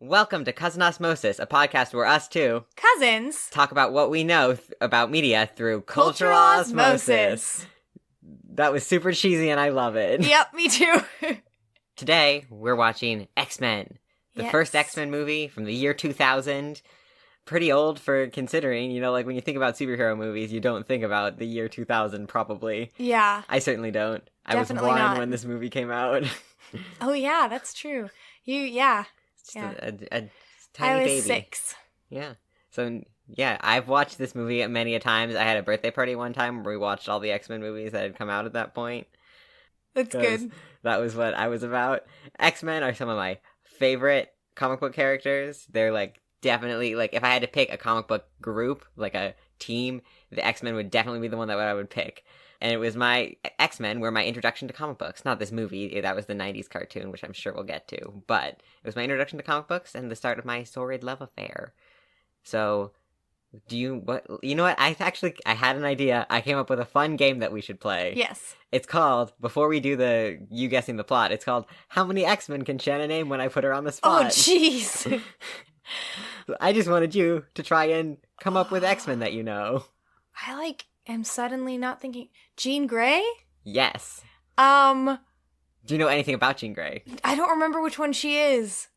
Welcome to Cousin Osmosis, a podcast where us two cousins talk about what we know about media through cultural osmosis. That was super cheesy and I love it. Yep, me too. Today, we're watching X-Men, the first X-Men movie from the year 2000. Pretty old for considering, like when you think about superhero movies, you don't think about the year 2000 probably. Yeah. I certainly don't. Definitely I was 1 not. when this movie came out. Oh yeah, that's true. Just a tiny I was baby. 6. Yeah. So, I've watched this movie many a times. I had a birthday party one time where we watched all the X-Men movies that had come out at that point. That's good. That was what I was about. X-Men are some of my favorite comic book characters. They're, definitely, if I had to pick a comic book group, a team, the X-Men would definitely be the one that I would pick. And it was my X-Men were my introduction to comic books. Not this movie, that was the 90s cartoon, which I'm sure we'll get to. But it was my introduction to comic books and the start of my sordid love affair. So, you know what? I had an idea. I came up with a fun game that we should play. Yes. It's called, before we do you guessing the plot, it's called, How Many X-Men Can Shanna Name When I Put Her on the Spot? Oh, jeez. I just wanted you to try and come up with X-Men that you know. I am suddenly not thinking. Jean Grey? Yes. Do you know anything about Jean Grey? I don't remember which one she is.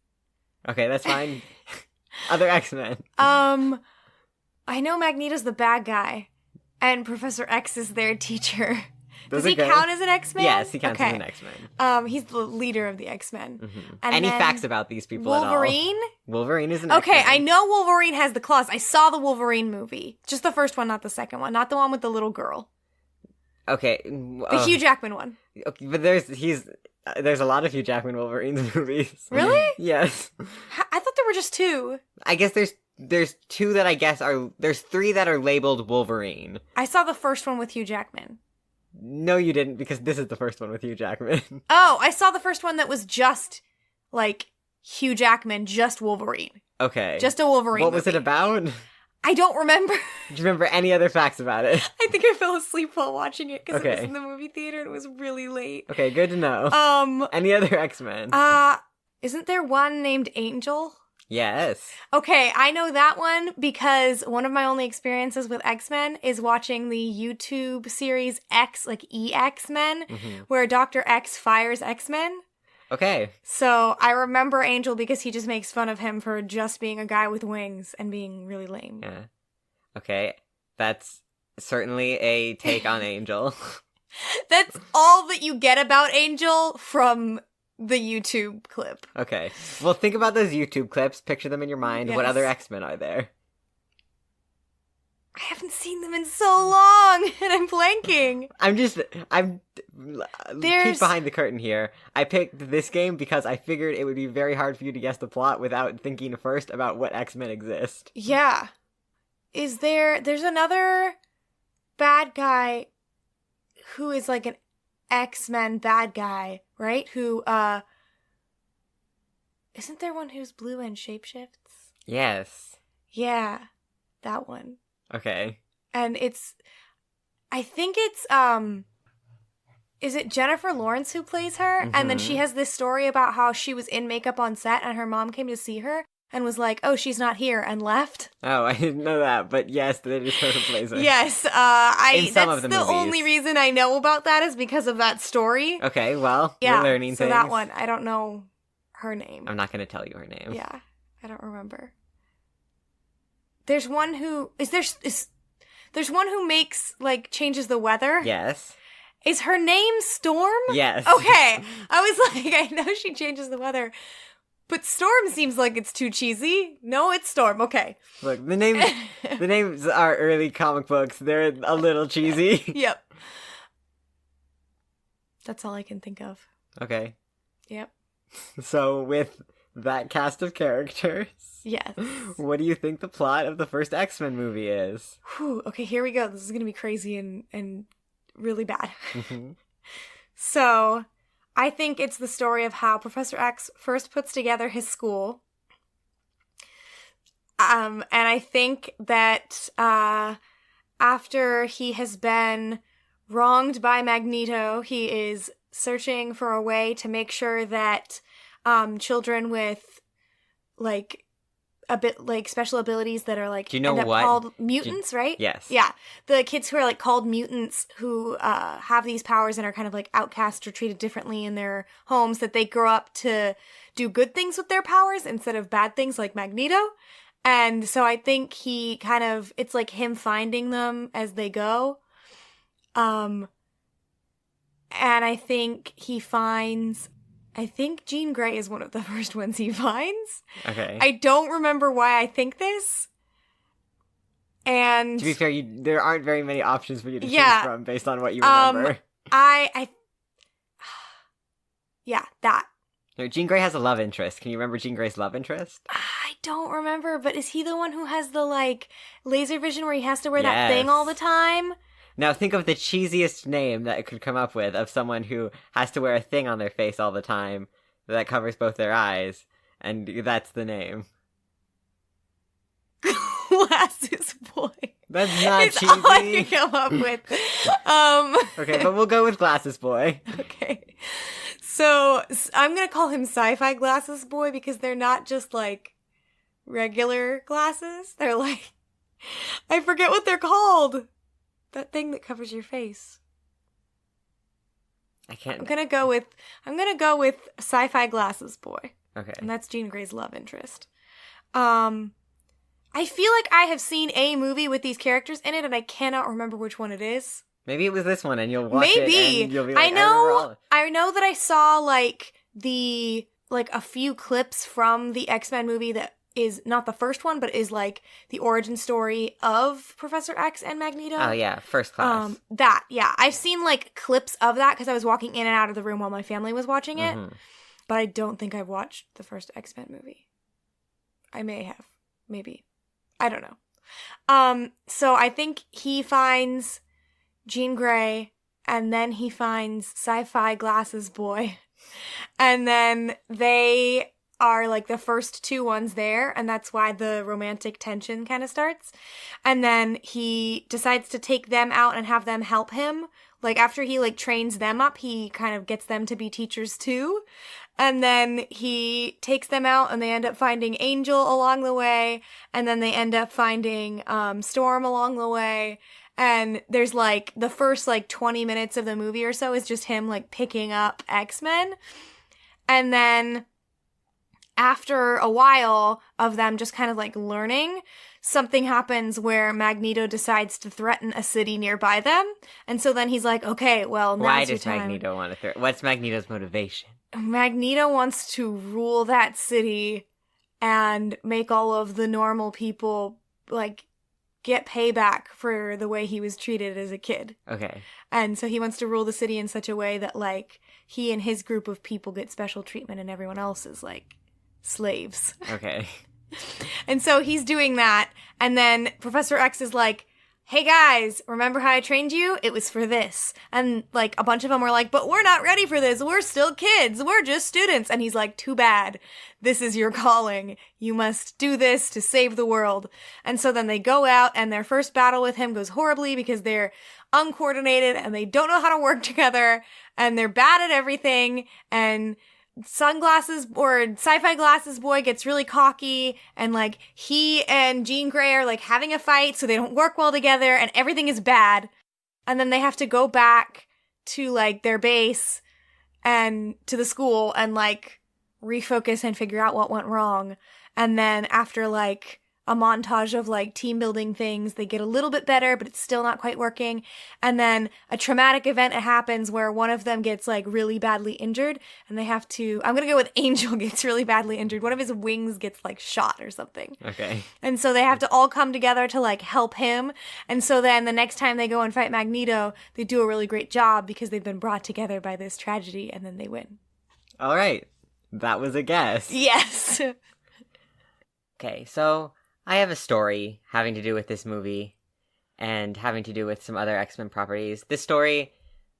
Okay, that's fine. Other X-Men. I know Magneto's the bad guy, and Professor X is their teacher. Does he good. count as an X-Men? Yes, he counts as an X-Men. He's the leader of the X-Men. Mm-hmm. And any facts about these people Wolverine? At all? Wolverine is an Okay, X-Men. I know Wolverine has the claws. I saw the Wolverine movie. Just the first one, not the second one. Not the one with the little girl. Okay. The Hugh Jackman one. Okay, but there's a lot of Hugh Jackman Wolverine movies. Really? Yes. I thought there were just 2. I guess there's 2 that I guess there's 3 that are labeled Wolverine. I saw the first one with Hugh Jackman. No, you didn't, because this is the first one with Hugh Jackman. Oh, I saw the first one that was just, Hugh Jackman, just Wolverine. Okay. Just a Wolverine What was it about? I don't remember. Do you remember any other facts about it? I think I fell asleep while watching it because it was Okay. in the movie theater and it was really late. Okay, good to know. Any other X-Men? Isn't there one named Angel? Yes. Okay, I know that one because one of my only experiences with X-Men is watching the YouTube series X, E-X-Men, where Dr. X fires X-Men. Okay. So I remember Angel because he just makes fun of him for just being a guy with wings and being really lame. Yeah. Okay. That's certainly a take on Angel. That's all that you get about Angel from the YouTube clip. Okay. Well, think about those YouTube clips. Picture them in your mind. Yes. What other X-Men are there? I haven't seen them in so long, and I'm blanking. Peek behind the curtain here. I picked this game because I figured it would be very hard for you to guess the plot without thinking first about what X-Men exist. Yeah. There's another bad guy who is an X-Men bad guy, right? Who, isn't there one who's blue and shapeshifts? Yes. Yeah, that one. Okay. And I think it's, is it Jennifer Lawrence who plays her? Mm-hmm. And then she has this story about how she was in makeup on set and her mom came to see her and was like, oh, she's not here, and left. Oh, I didn't know that, but yes, that is her who plays her. Yes, that's the only reason I know about that is because of that story. Okay, well, yeah, we're learning so things. That one, I don't know her name. I'm not going to tell you her name. Yeah, I don't remember. There's one who there's one who makes changes the weather. Yes. Is her name Storm? Yes. Okay. I was I know she changes the weather, but Storm seems like it's too cheesy. No, it's Storm. Okay. Look, the names are early comic books. They're a little cheesy. Yep. That's all I can think of. Okay. Yep. So with that cast of characters, yes. What do you think the plot of the first X-Men movie is? Whew, okay, here we go. This is going to be crazy and really bad. Mm-hmm. So, I think it's the story of how Professor X first puts together his school. And I think that after he has been wronged by Magneto, he is searching for a way to make sure that children with like a bit like special abilities that are like Do you know end up what? called mutants, right? Yes. Yeah. The kids who are like called mutants who have these powers and are kind of like outcast or treated differently in their homes, that they grow up to do good things with their powers instead of bad things like Magneto. And so I think he kind of, it's like him finding them as they go. And I think Jean Grey is one of the first ones he finds. Okay. I don't remember why I think this. And to be fair, there aren't very many options for you to choose from based on what you remember. Yeah, that. No, Jean Grey has a love interest. Can you remember Jean Grey's love interest? I don't remember, but is he the one who has the, like, laser vision where he has to wear that thing all the time? Now think of the cheesiest name that it could come up with of someone who has to wear a thing on their face all the time that covers both their eyes, and that's the name. Glasses Boy. That's not it's cheesy. all I can come up with. Okay, but we'll go with Glasses Boy. Okay. So I'm going to call him Sci-Fi Glasses Boy because they're not just like regular glasses. They're like, I forget what they're called. That thing that covers your face. I can't. I'm going to go with Sci-Fi Glasses Boy. Okay. And that's Jean Grey's love interest. I feel like I have seen a movie with these characters in it and I cannot remember which one it is. Maybe it was this one and you'll watch it and you'll be like, I know that I saw like a few clips from the X-Men movie that is not the first one, but is like the origin story of Professor X and Magneto. Oh yeah, First Class. I've seen like clips of that because I was walking in and out of the room while my family was watching it. Mm-hmm. But I don't think I've watched the first X-Men movie. I may have. Maybe. I don't know. So I think he finds Jean Grey, and then he finds Sci-Fi Glasses Boy. And then they are like the first two ones there, and that's why the romantic tension kind of starts. And then he decides to take them out and have them help him. Like after he like trains them up, he kind of gets them to be teachers too. And then he takes them out and they end up finding Angel along the way. And then they end up finding Storm along the way. And there's like the first like 20 minutes of the movie or so is just him like picking up X-Men. And then after a while of them just kind of like learning, something happens where Magneto decides to threaten a city nearby them. And so then he's like, okay, well, now's your time. Why does Magneto want to threaten? What's Magneto's motivation? Magneto wants to rule that city and make all of the normal people, like, get payback for the way he was treated as a kid. Okay. And so he wants to rule the city in such a way that, like, he and his group of people get special treatment and everyone else is, like, slaves. Okay. And so he's doing that, and then Professor X is like, hey guys, remember how I trained you? It was for this. And like a bunch of them were like, but we're not ready for this. We're still kids. We're just students. And he's like, too bad. This is your calling. You must do this to save the world. And so then they go out and their first battle with him goes horribly because they're uncoordinated and they don't know how to work together and they're bad at everything. And Sunglasses or Sci-Fi Glasses Boy gets really cocky and like he and Jean Grey are like having a fight so they don't work well together and everything is bad. And then they have to go back to like their base and to the school and like refocus and figure out what went wrong. And then after like a montage of like team building things, they get a little bit better, but it's still not quite working. And then a traumatic event happens where one of them gets like really badly injured and they have to, I'm going to go with Angel gets really badly injured. One of his wings gets like shot or something. Okay. And so they have to all come together to like help him. And so then the next time they go and fight Magneto, they do a really great job because they've been brought together by this tragedy and then they win. All right. That was a guess. Yes. Okay, so I have a story having to do with this movie and having to do with some other X-Men properties. This story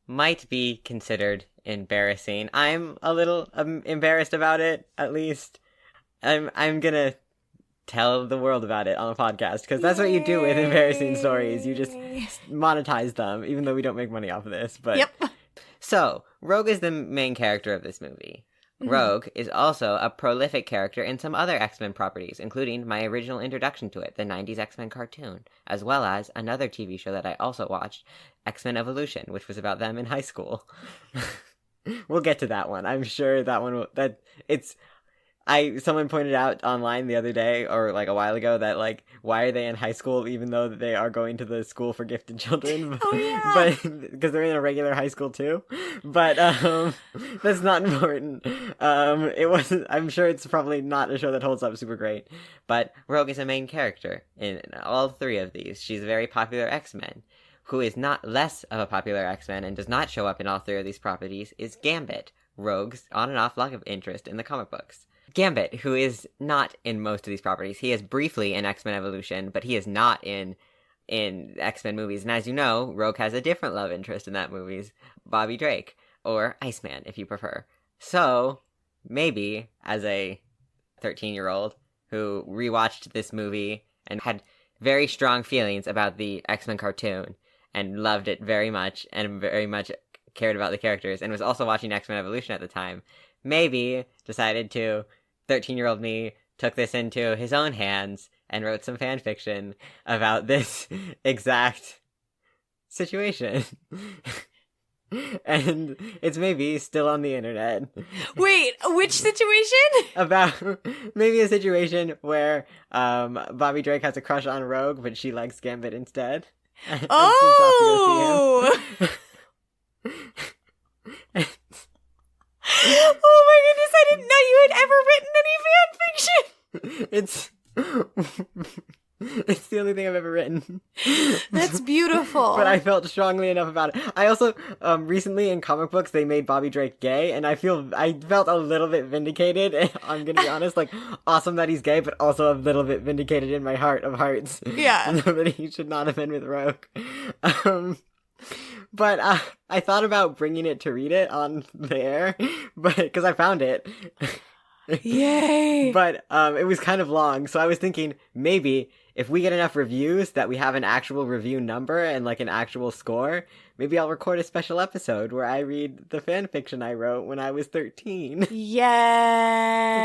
might be considered embarrassing. I'm a little embarrassed about it, at least. I'm gonna tell the world about it on a podcast, because that's what you do with embarrassing stories. You just monetize them, even though we don't make money off of this. But yep. So, Rogue is the main character of this movie. Rogue is also a prolific character in some other X-Men properties, including my original introduction to it, the 90s X-Men cartoon, as well as another TV show that I also watched, X-Men Evolution, which was about them in high school. We'll get to that one. I'm sure that one someone pointed out online the other day, or like a while ago, that like, why are they in high school even though they are going to the school for gifted children? Oh yeah. But because they're in a regular high school too. But that's not important. It wasn't. I'm sure it's probably not a show that holds up super great. But Rogue is a main character in all three of these. She's a very popular X-Men. Who is not less of a popular X-Men and does not show up in all three of these properties is Gambit, Rogue's on and off love interest in the comic books. Gambit, who is not in most of these properties. He is briefly in X-Men Evolution, but he is not in X-Men movies. And as you know, Rogue has a different love interest in that movies, Bobby Drake, or Iceman, if you prefer. So, maybe, as a 13-year-old who rewatched this movie and had very strong feelings about the X-Men cartoon, and loved it very much, and very much cared about the characters, and was also watching X-Men Evolution at the time, maybe decided to, 13-year-old me, took this into his own hands, and wrote some fan fiction about this exact situation. And it's maybe still on the internet. Wait, which situation? About maybe a situation where Bobby Drake has a crush on Rogue, but she likes Gambit instead. Oh! Oh my goodness, I didn't know you had ever written any fan fiction! It's the only thing I've ever written. That's beautiful. But I felt strongly enough about it. I also, recently in comic books, they made Bobby Drake gay, and I felt a little bit vindicated, and I'm gonna be honest, like, awesome that he's gay, but also a little bit vindicated in my heart of hearts. Yeah. That he should not have been with Rogue. But I thought about bringing it to read it on the air, but, because I found it. Yay! But it was kind of long, so I was thinking maybe if we get enough reviews that we have an actual review number and like an actual score, maybe I'll record a special episode where I read the fan fiction I wrote when I was 13. Yes!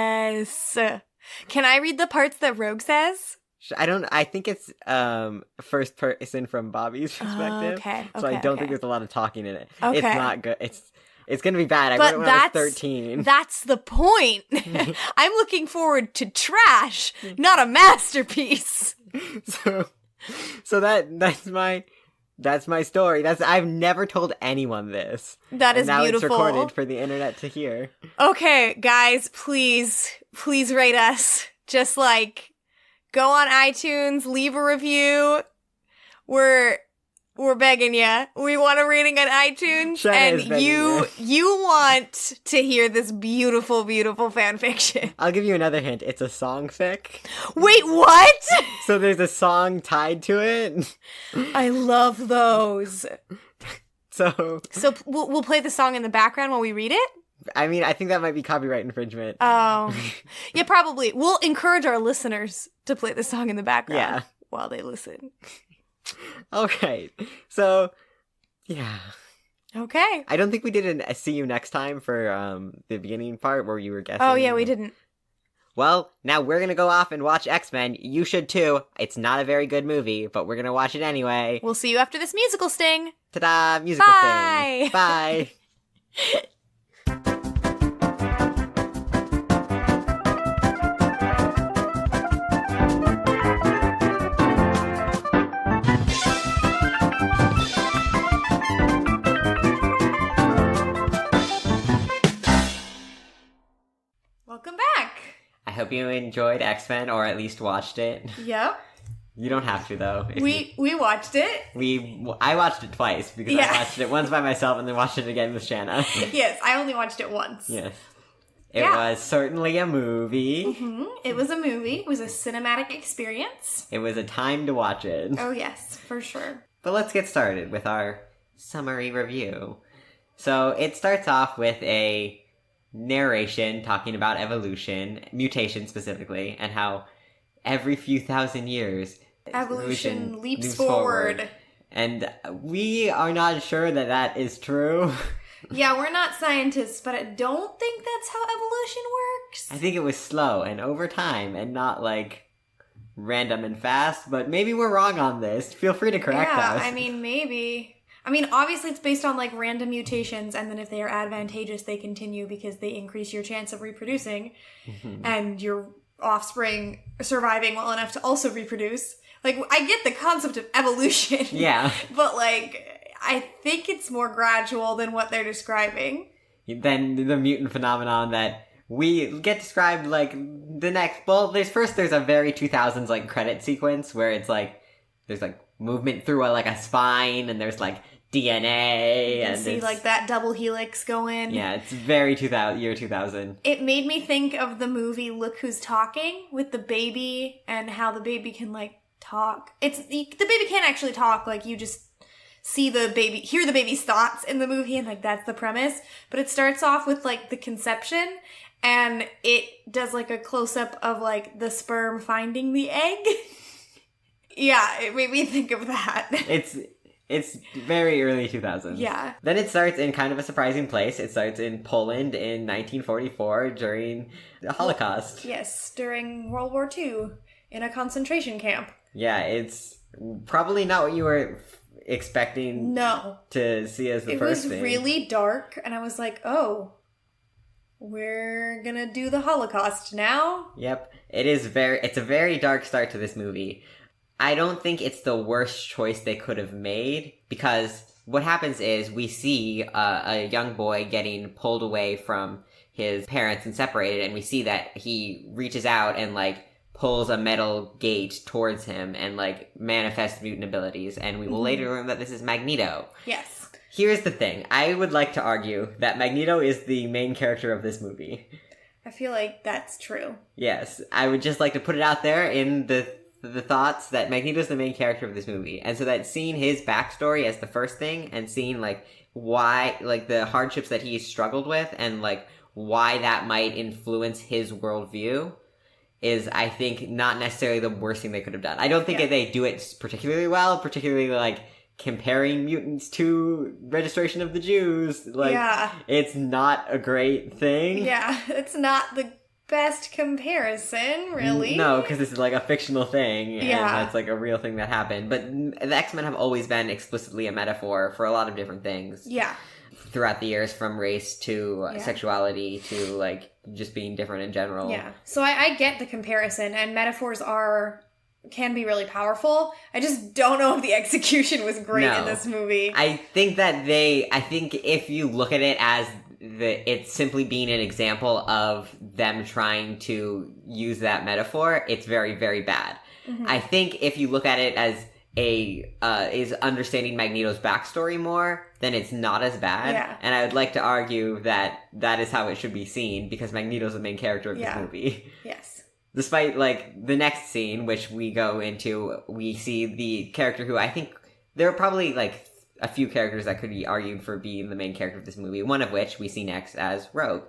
Can I read the parts that Rogue says? I think it's first person from Bobby's perspective. Okay. So I don't think there's a lot of talking in it. Okay. It's not good. It's gonna be bad. I wrote it when I was 13. That's the point. I'm looking forward to trash, not a masterpiece. So that's my story. I've never told anyone this. That is now beautiful. It's recorded for the internet to hear. Okay, guys, please rate us. Just like go on iTunes, leave a review. We're begging you. We want a rating on iTunes, Shanna and you want to hear this beautiful, beautiful fan fiction. I'll give you another hint. It's a song fic. Wait, what? So there's a song tied to it. I love those. So we'll play the song in the background while we read it? I mean, I think that might be copyright infringement. Oh. Yeah, probably. We'll encourage our listeners to play the song in the background while they listen. Okay, so, yeah. Okay. I don't think we did a see you next time for the beginning part where you were guessing. Oh, yeah, we didn't. Well, now we're gonna go off and watch X-Men. You should too. It's not a very good movie, but we're gonna watch it anyway. We'll see you after this musical sting. Ta-da! Musical Bye! sting. Bye! Welcome back. I hope you enjoyed X-Men, or at least watched it. Yep. You don't have to, though. We watched it. I watched it twice, because I watched it once by myself and then watched it again with Shanna. Yes, I only watched it once. Yes. It was certainly a movie. Mm-hmm. It was a movie. It was a cinematic experience. It was a time to watch it. Oh, yes, for sure. But let's get started with our summary review. So it starts off with a narration talking about evolution, mutation specifically, and how every few thousand years evolution leaps forward. And we are not sure that is true. Yeah, we're not scientists, but I don't think that's how evolution works. I think it was slow and over time and not like random and fast, but maybe we're wrong on this. Feel free to correct us. I mean, maybe. I mean, obviously it's based on like random mutations, and then if they are advantageous, they continue because they increase your chance of reproducing and your offspring surviving well enough to also reproduce. Like, I get the concept of evolution. Yeah. But like, I think it's more gradual than what they're describing. Then the mutant phenomenon that we get described like the next. Well, there's a very 2000s like credit sequence where it's like there's like movement through a spine and there's like DNA and see like that double helix going. Yeah, it's very year 2000. It made me think of the movie Look Who's Talking with the baby and how the baby can like talk. The baby can't actually talk. Like you just hear the baby's thoughts in the movie, and like that's the premise. But it starts off with like the conception, and it does like a close up of like the sperm finding the egg. Yeah, it made me think of that. It's very early 2000s. Yeah. Then it starts in kind of a surprising place. It starts in Poland in 1944 during the Holocaust. Yes, during World War II in a concentration camp. Yeah, it's probably not what you were expecting to see as the first thing. It was really dark, and I was like, oh, we're gonna do the Holocaust now? Yep. It's a very dark start to this movie. I don't think it's the worst choice they could have made, because what happens is we see a young boy getting pulled away from his parents and separated, and we see that he reaches out and like pulls a metal gate towards him and like manifests mutant abilities, and we will later learn that this is Magneto. Yes. Here's the thing. I would like to argue that Magneto is the main character of this movie. I feel like that's true. Yes. I would just like to put it out there in the thoughts that Magneto's the main character of this movie. And so that seeing his backstory as the first thing and seeing like why, like the hardships that he struggled with and like why that might influence his worldview is, I think, not necessarily the worst thing they could have done. I don't think that they do it particularly well, particularly like comparing mutants to Registration of the Jews. Like, it's not a great thing. Yeah, it's not the best comparison, really. No, because this is like a fictional thing, and that's like a real thing that happened. But the X-Men have always been explicitly a metaphor for a lot of different things. Yeah. Throughout the years, from race to sexuality to like just being different in general. Yeah. So I get the comparison, and metaphors can be really powerful. I just don't know if the execution was great in this movie. I think if you look at it as it's simply being an example of them trying to use that metaphor, it's very, very bad. Mm-hmm. I think if you look at it as is understanding Magneto's backstory more, then it's not as bad. Yeah. And I would like to argue that that is how it should be seen, because Magneto's the main character of this movie. Yes. Despite, like, the next scene, which we go into, we see the character who I think there are probably, like, a few characters that could be argued for being the main character of this movie, one of which we see next as Rogue.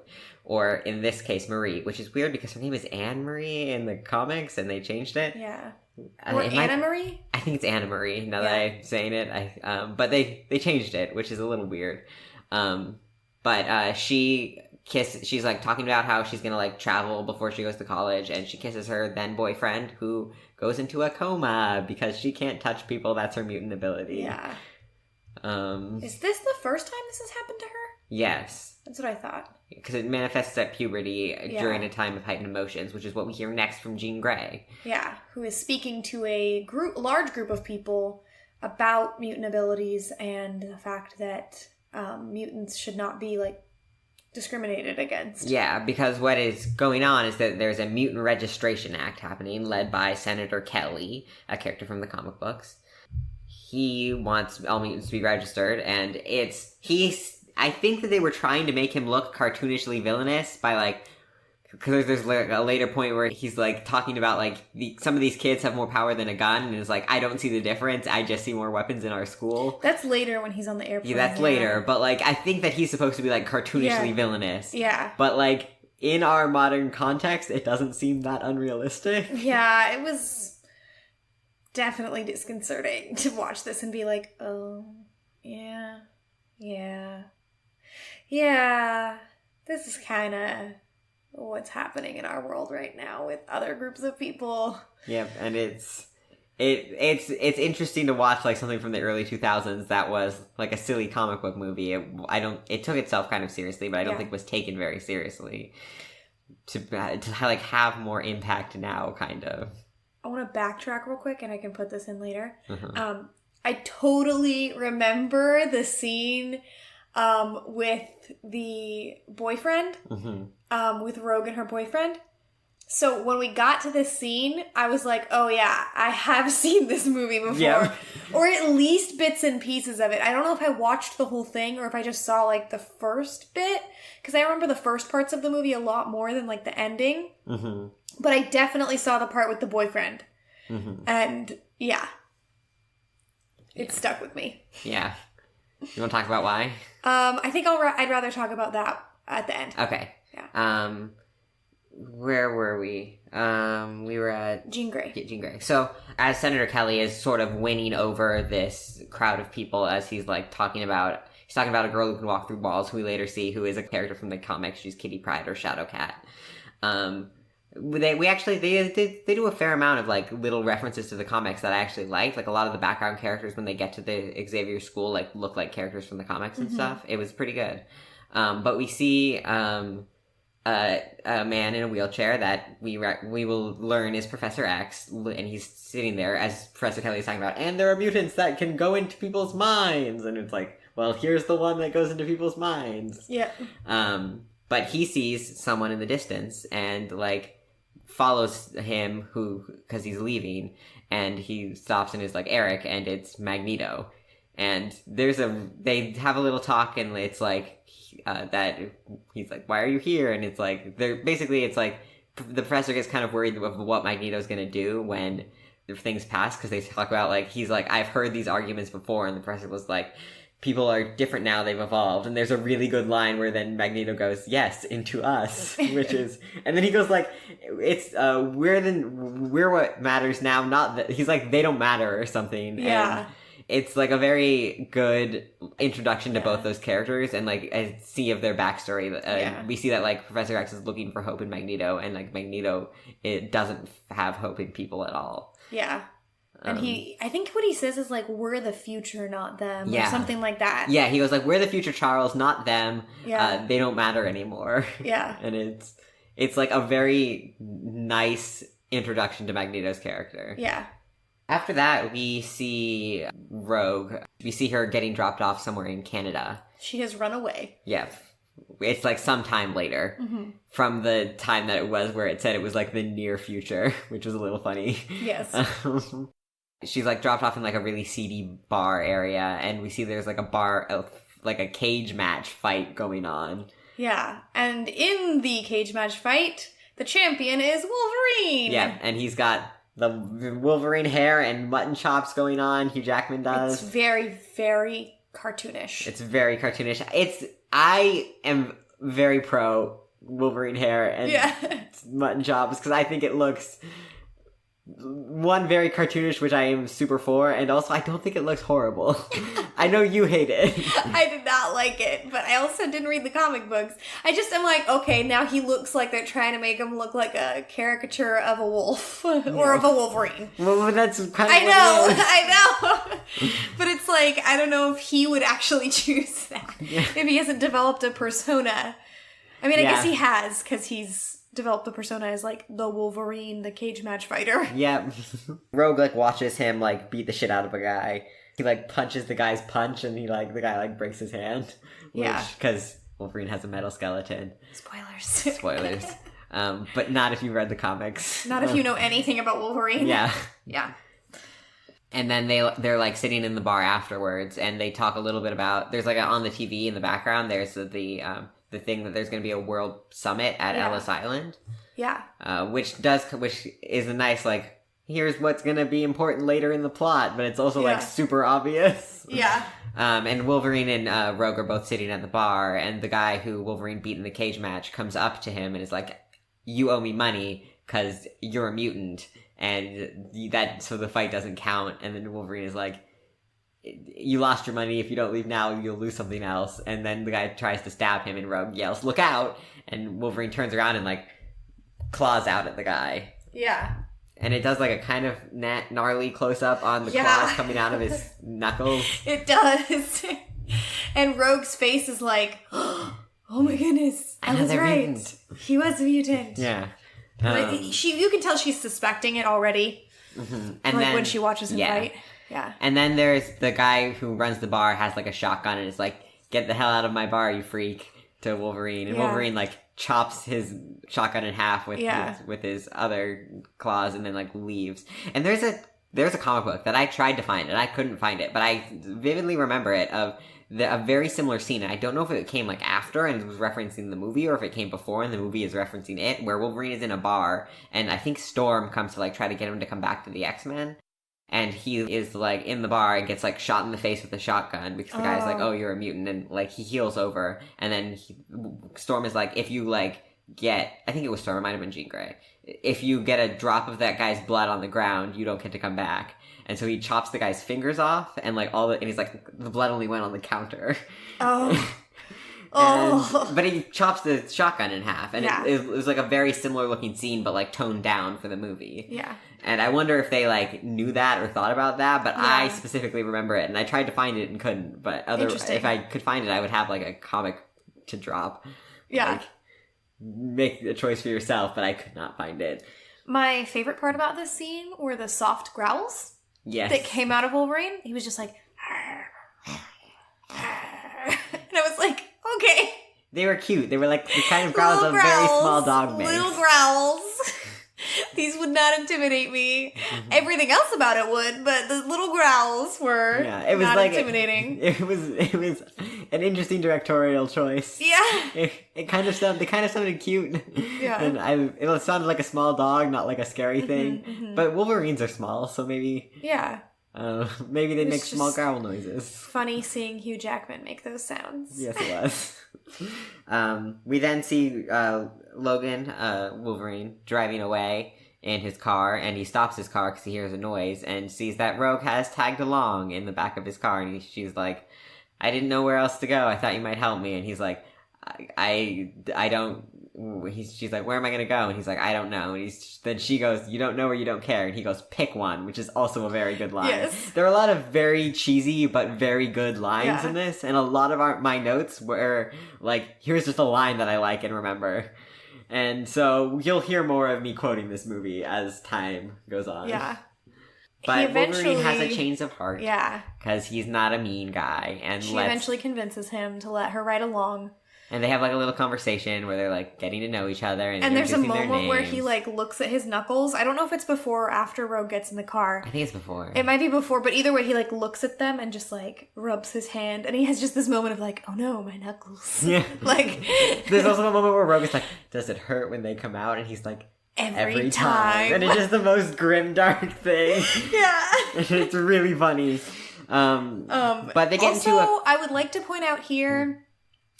Or, in this case, Marie, which is weird because her name is Anne-Marie in the comics, and they changed it. Yeah. Or Anna-Marie? I think it's Anna-Marie, now that I'm saying it. But they changed it, which is a little weird. But she's like talking about how she's gonna like travel before she goes to college, and she kisses her then boyfriend, who goes into a coma because she can't touch people. That's her mutant ability. Yeah. Is this the first time this has happened to her? Yes. That's what I thought. Because it manifests at puberty during a time of heightened emotions, which is what we hear next from Jean Grey. Yeah, who is speaking to a large group of people about mutant abilities and the fact that mutants should not be like discriminated against. Yeah, because what is going on is that there's a Mutant Registration Act happening, led by Senator Kelly, a character from the comic books. He wants all mutants to be registered, and I think that they were trying to make him look cartoonishly villainous by like, because there's like a later point where he's like talking about like some of these kids have more power than a gun, and is like, I don't see the difference, I just see more weapons in our school. That's later when he's on the airplane. Yeah, that's later, but like I think that he's supposed to be like cartoonishly villainous. Yeah. But like in our modern context, it doesn't seem that unrealistic. Yeah, it was definitely disconcerting to watch this and be like, oh, yeah. Yeah, this is kind of what's happening in our world right now with other groups of people. Yep, and it's interesting to watch like something from the early 2000s that was like a silly comic book movie. It took itself kind of seriously, but I don't think it was taken very seriously to like have more impact now, kind of. I want to backtrack real quick, and I can put this in later. Uh-huh. I totally remember the scene with the boyfriend, with Rogue and her boyfriend. So when we got to this scene, I was like, oh yeah, I have seen this movie before. Yeah. Or at least bits and pieces of it. I don't know if I watched the whole thing or if I just saw like the first bit. Because I remember the first parts of the movie a lot more than like the ending. Mm-hmm. But I definitely saw the part with the boyfriend. Mm-hmm. And yeah. It stuck with me. Yeah. You want to talk about why? I think I'd rather talk about that at the end. Okay. Yeah. Where were we? We were at Jean Grey. Jean Grey. So, as Senator Kelly is sort of winning over this crowd of people, as he's talking about a girl who can walk through walls, who we later see who is a character from the comics. She's Kitty Pryde or Shadowcat. They do a fair amount of little references to the comics that I actually like. Like a lot of the background characters when they get to the Xavier school look like characters from the comics and stuff. It was pretty good. But we see a man in a wheelchair that we will learn is Professor X, and he's sitting there as Professor Kelly is talking about, and there are mutants that can go into people's minds, and it's like, well, here's the one that goes into people's minds. Yeah. But he sees someone in the distance and follows him because he's leaving, and he stops and is like, Eric, and it's Magneto. And they have a little talk, and it's that he's like, why are you here? And it's the professor gets kind of worried of what Magneto's gonna do when the things pass, because they talk about he's like, I've heard these arguments before, and the professor was like, people are different now, they've evolved. And there's a really good line where then Magneto goes, yes, into us, which is, and then he goes it's we're what matters now, not that. He's like, they don't matter or something. Yeah. And it's a very good introduction to both those characters and a see of their backstory. We see that Professor X is looking for hope in Magneto, and Magneto, it doesn't have hope in people at all. Yeah. And I think what he says is we're the future, not them, or something like that. Yeah, he goes we're the future, Charles, not them. Yeah. They don't matter anymore. Yeah. And it's a very nice introduction to Magneto's character. Yeah. After that, we see Rogue. We see her getting dropped off somewhere in Canada. She has run away. Yeah. It's some time later from the time that it was where it said it was the near future, which was a little funny. Yes. She's dropped off in a really seedy bar area, and we see there's a bar, a cage match fight going on. Yeah. And in the cage match fight, the champion is Wolverine. Yeah, and he's got the Wolverine hair and mutton chops going on. Hugh Jackman does. It's very, very cartoonish. It's very cartoonish. I am very pro Wolverine hair and mutton chops because I think it looks, one, very cartoonish, which I am super for, and also I don't think it looks horrible. I know you hate it. I did not like it, but I also didn't read the comic books. I just am okay, now he looks like they're trying to make him look like a caricature of a wolf or of a Wolverine. Well, that's kind of I know. But it's I don't know if he would actually choose that. Yeah. If he hasn't developed a persona. I mean, I guess he has, because he's developed the persona as the Wolverine, the cage match fighter. Yeah. Rogue watches him beat the shit out of a guy. He punches the guy's punch, and the guy breaks his hand. Because Wolverine has a metal skeleton. Spoilers. But not if you read the comics. Not if you know anything about Wolverine. Yeah. Yeah. And then they're sitting in the bar afterwards, and they talk a little bit about, there's on the TV in the background, there's the thing that there's going to be a world summit at Ellis Island. Yeah. Which is a nice here's what's going to be important later in the plot, but it's also super obvious. Yeah. And Wolverine and Rogue are both sitting at the bar, and the guy who Wolverine beat in the cage match comes up to him and is like, you owe me money because you're a mutant, and so the fight doesn't count. And then Wolverine is like, you lost your money. If you don't leave now, you'll lose something else. And then the guy tries to stab him, and Rogue yells, "Look out!" And Wolverine turns around and, like, claws out at the guy. Yeah. And it does, like, a kind of gnarly close-up on the claws coming out of his knuckles. It does. And Rogue's face is like, oh my goodness, I was right. Mutant. He was a mutant. Yeah. You can tell she's suspecting it already. Mm-hmm. And like, then, when she watches him fight. Yeah. And then there's the guy who runs the bar, has, like, a shotgun, and is like, "Get the hell out of my bar, you freak," to Wolverine. And Wolverine, like, chops his shotgun in half with his other claws, and then, like, leaves. And there's a comic book that I tried to find, and I couldn't find it, but I vividly remember it, of a very similar scene, and I don't know if it came, like, after and was referencing the movie, or if it came before and the movie is referencing it, where Wolverine is in a bar, and I think Storm comes to, like, try to get him to come back to the X-Men. And he is, like, in the bar and gets, like, shot in the face with a shotgun because the guy's like, "Oh, you're a mutant," and, like, he heals over. And then Storm is like, if you, like, I think it was Storm, it might have been Jean Grey. If you get a drop of that guy's blood on the ground, you don't get to come back. And so he chops the guy's fingers off, and, like, and he's like, the blood only went on the counter. Oh. But he chops the shotgun in half, and it was, like, a very similar looking scene, but, like, toned down for the movie. Yeah. And I wonder if they, like, knew that or thought about that, but I specifically remember it, and I tried to find it and couldn't, but if I could find it, I would have, like, a comic to drop. Yeah. Like, make a choice for yourself, but I could not find it. My favorite part about this scene were the soft growls that came out of Wolverine. He was just like, and I was like, okay. They were cute. They were, like, the kind of growls a very small dog makes. Little growls. These would not intimidate me. Mm-hmm. Everything else about it would, but the little growls were it was not like intimidating. It was an interesting directorial choice. Yeah. They kind of sounded cute. Yeah. And it sounded like a small dog, not like a scary thing. Mm-hmm. But Wolverines are small, so maybe... Yeah. Maybe they make small growl noises. Funny seeing Hugh Jackman make those sounds. Yes, it was. We then see Logan, Wolverine, driving away in his car, and he stops his car because he hears a noise and sees that Rogue has tagged along in the back of his car, and she's like, "I didn't know where else to go. I thought you might help me." And he's like, I don't... She's like, "Where am I going to go?" And he's like, "I don't know." And then she goes, "You don't know or you don't care." And he goes, "Pick one," which is also a very good line. Yes. There are a lot of very cheesy but very good lines in this, and a lot of my notes were like, here's just a line that I like and remember. And so you'll hear more of me quoting this movie as time goes on. Yeah. But Wolverine has a change of heart. Yeah. Because he's not a mean guy. And she eventually convinces him to let her ride along. And they have, like, a little conversation where they're, like, getting to know each other. And there's a moment where he, like, looks at his knuckles. I don't know if it's before or after Rogue gets in the car. I think it's before. It might be before, but either way, he, like, looks at them and just, like, rubs his hand. And he has just this moment of, like, oh no, my knuckles. Yeah. Like... There's also a moment where Rogue is like, "Does it hurt when they come out?" And he's like, Every time. And it's just the most grim, dark thing. Yeah. It's really funny. But they get also, I would like to point out here...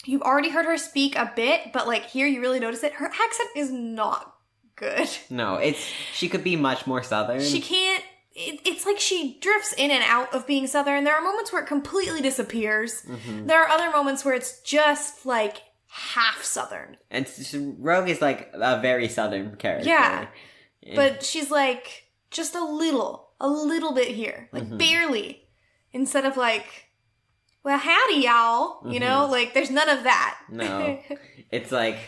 You've already heard her speak a bit, but, like, here you really notice it. Her accent is not good. No, she could be much more Southern. She can't... It's like she drifts in and out of being Southern. There are moments where it completely disappears. Mm-hmm. There are other moments where it's just, like, half Southern. And Rogue is, like, a very Southern character. Yeah. But she's, like, just a little bit here. Like, barely. Instead of, like... Well, howdy, y'all. You know, like, there's none of that. No. It's like,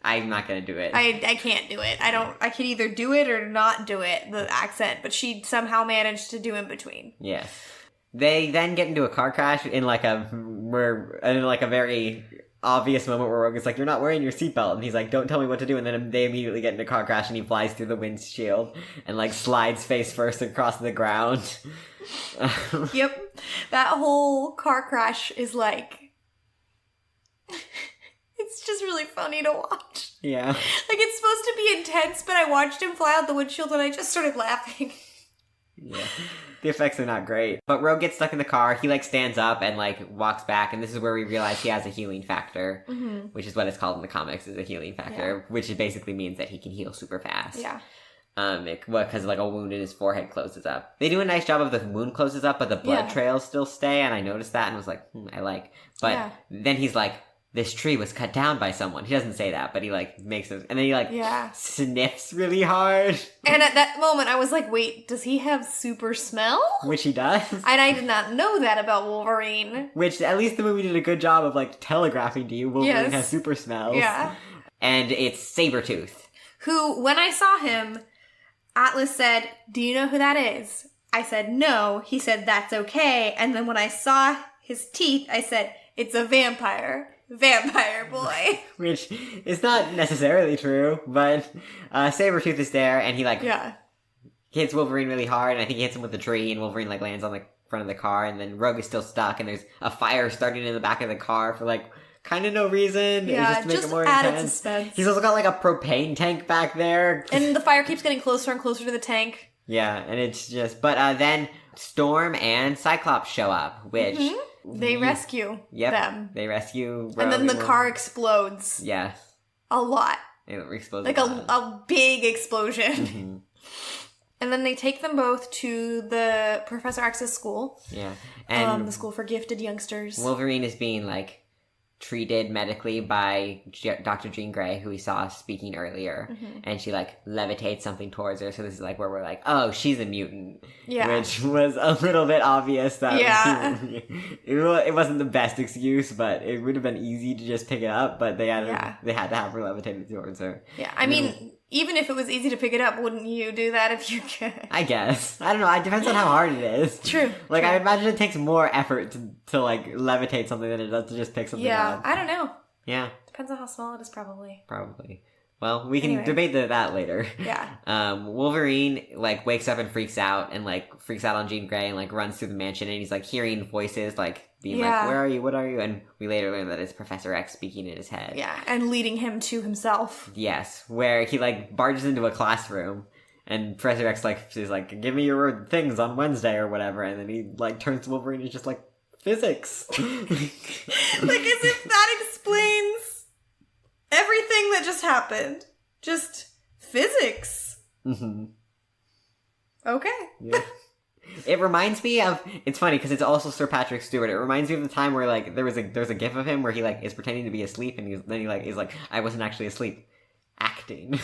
I'm not going to do it. I can't do it. I can either do it or not do it, the accent, but she somehow managed to do in between. Yes. They then get into a car crash in, like, a very obvious moment where Rogan's like, "You're not wearing your seatbelt," and he's like, "Don't tell me what to do," and then they immediately get into a car crash and he flies through the windshield and, like, slides face first across the ground. Yep. That whole car crash is like... It's just really funny to watch. Yeah. Like, it's supposed to be intense, but I watched him fly out the windshield and I just started laughing. Yeah. The effects are not great. But Rogue gets stuck in the car. He, like, stands up and, like, walks back. And this is where we realize he has a healing factor. Mm-hmm. Which is what it's called in the comics, is a healing factor. Yeah. Which basically means that he can heal super fast. Yeah. Because like a wound in his forehead closes up. They do a nice job of the wound closes up, but the blood trails still stay, and I noticed that and was like, I like. But then he's like, this tree was cut down by someone. He doesn't say that, but he like makes it, and then he like sniffs really hard. And at that moment, I was like, wait, does he have super smell? Which he does. And I did not know that about Wolverine. Which at least the movie did a good job of like telegraphing to you. Wolverine has super smells. Yeah. And it's Sabretooth. Who, when I saw him, Atlas said, do you know who that is? I said, no. He said, that's okay. And then when I saw his teeth, I said, it's a vampire. Vampire boy. Which is not necessarily true, but Sabretooth is there, and he like hits Wolverine really hard, and I think he hits him with the tree, and Wolverine like lands on the front of the car, and then Rogue is still stuck, and there's a fire starting in the back of the car for like kind of no reason. Yeah, just to make just it more added intense. suspense. He's also got like a propane tank back there. And the fire keeps getting closer and closer to the tank. Yeah, and it's just... But then Storm and Cyclops show up, which... They rescue them. They rescue Rogue. And then the car explodes. Yes. A lot. It explodes like a big explosion. Mm-hmm. And then they take them both to the Professor X's school. Yeah. And the school for gifted youngsters. Wolverine is being, like, treated medically by Dr. Jean Grey, who we saw speaking earlier. Mm-hmm. And she, like, levitates something towards her. So this is, like, where we're like, oh, she's a mutant. Yeah. Which was a little bit obvious that it wasn't the best excuse, but it would have been easy to just pick it up. But they had to have her levitated towards her. Yeah, I mean... Even if it was easy to pick it up, wouldn't you do that if you could? I guess. I don't know. It depends on how hard it is. True. Like, true. I imagine it takes more effort to like, levitate something than it does to just pick something up. Yeah, I don't know. Yeah. Depends on how small it is, probably. Probably. Well, we can debate that later. Yeah. Wolverine, like, wakes up and freaks out on Jean Grey and, like, runs through the mansion and he's, like, hearing voices, like, being like, where are you? What are you? And we later learn that it's Professor X speaking in his head. Yeah, and leading him to himself. Yes, where he, like, barges into a classroom and Professor X, like, is like, give me your things on Wednesday or whatever, and then he, like, turns to Wolverine and is just like, physics. Like, as if that explains everything that just happened. Just physics. Mm-hmm. Okay. Yeah. It reminds me of... It's funny, because it's also Sir Patrick Stewart. It reminds me of the time where, like, there's a gif of him where he, like, is pretending to be asleep, and then he, like, is like, I wasn't actually asleep. Acting.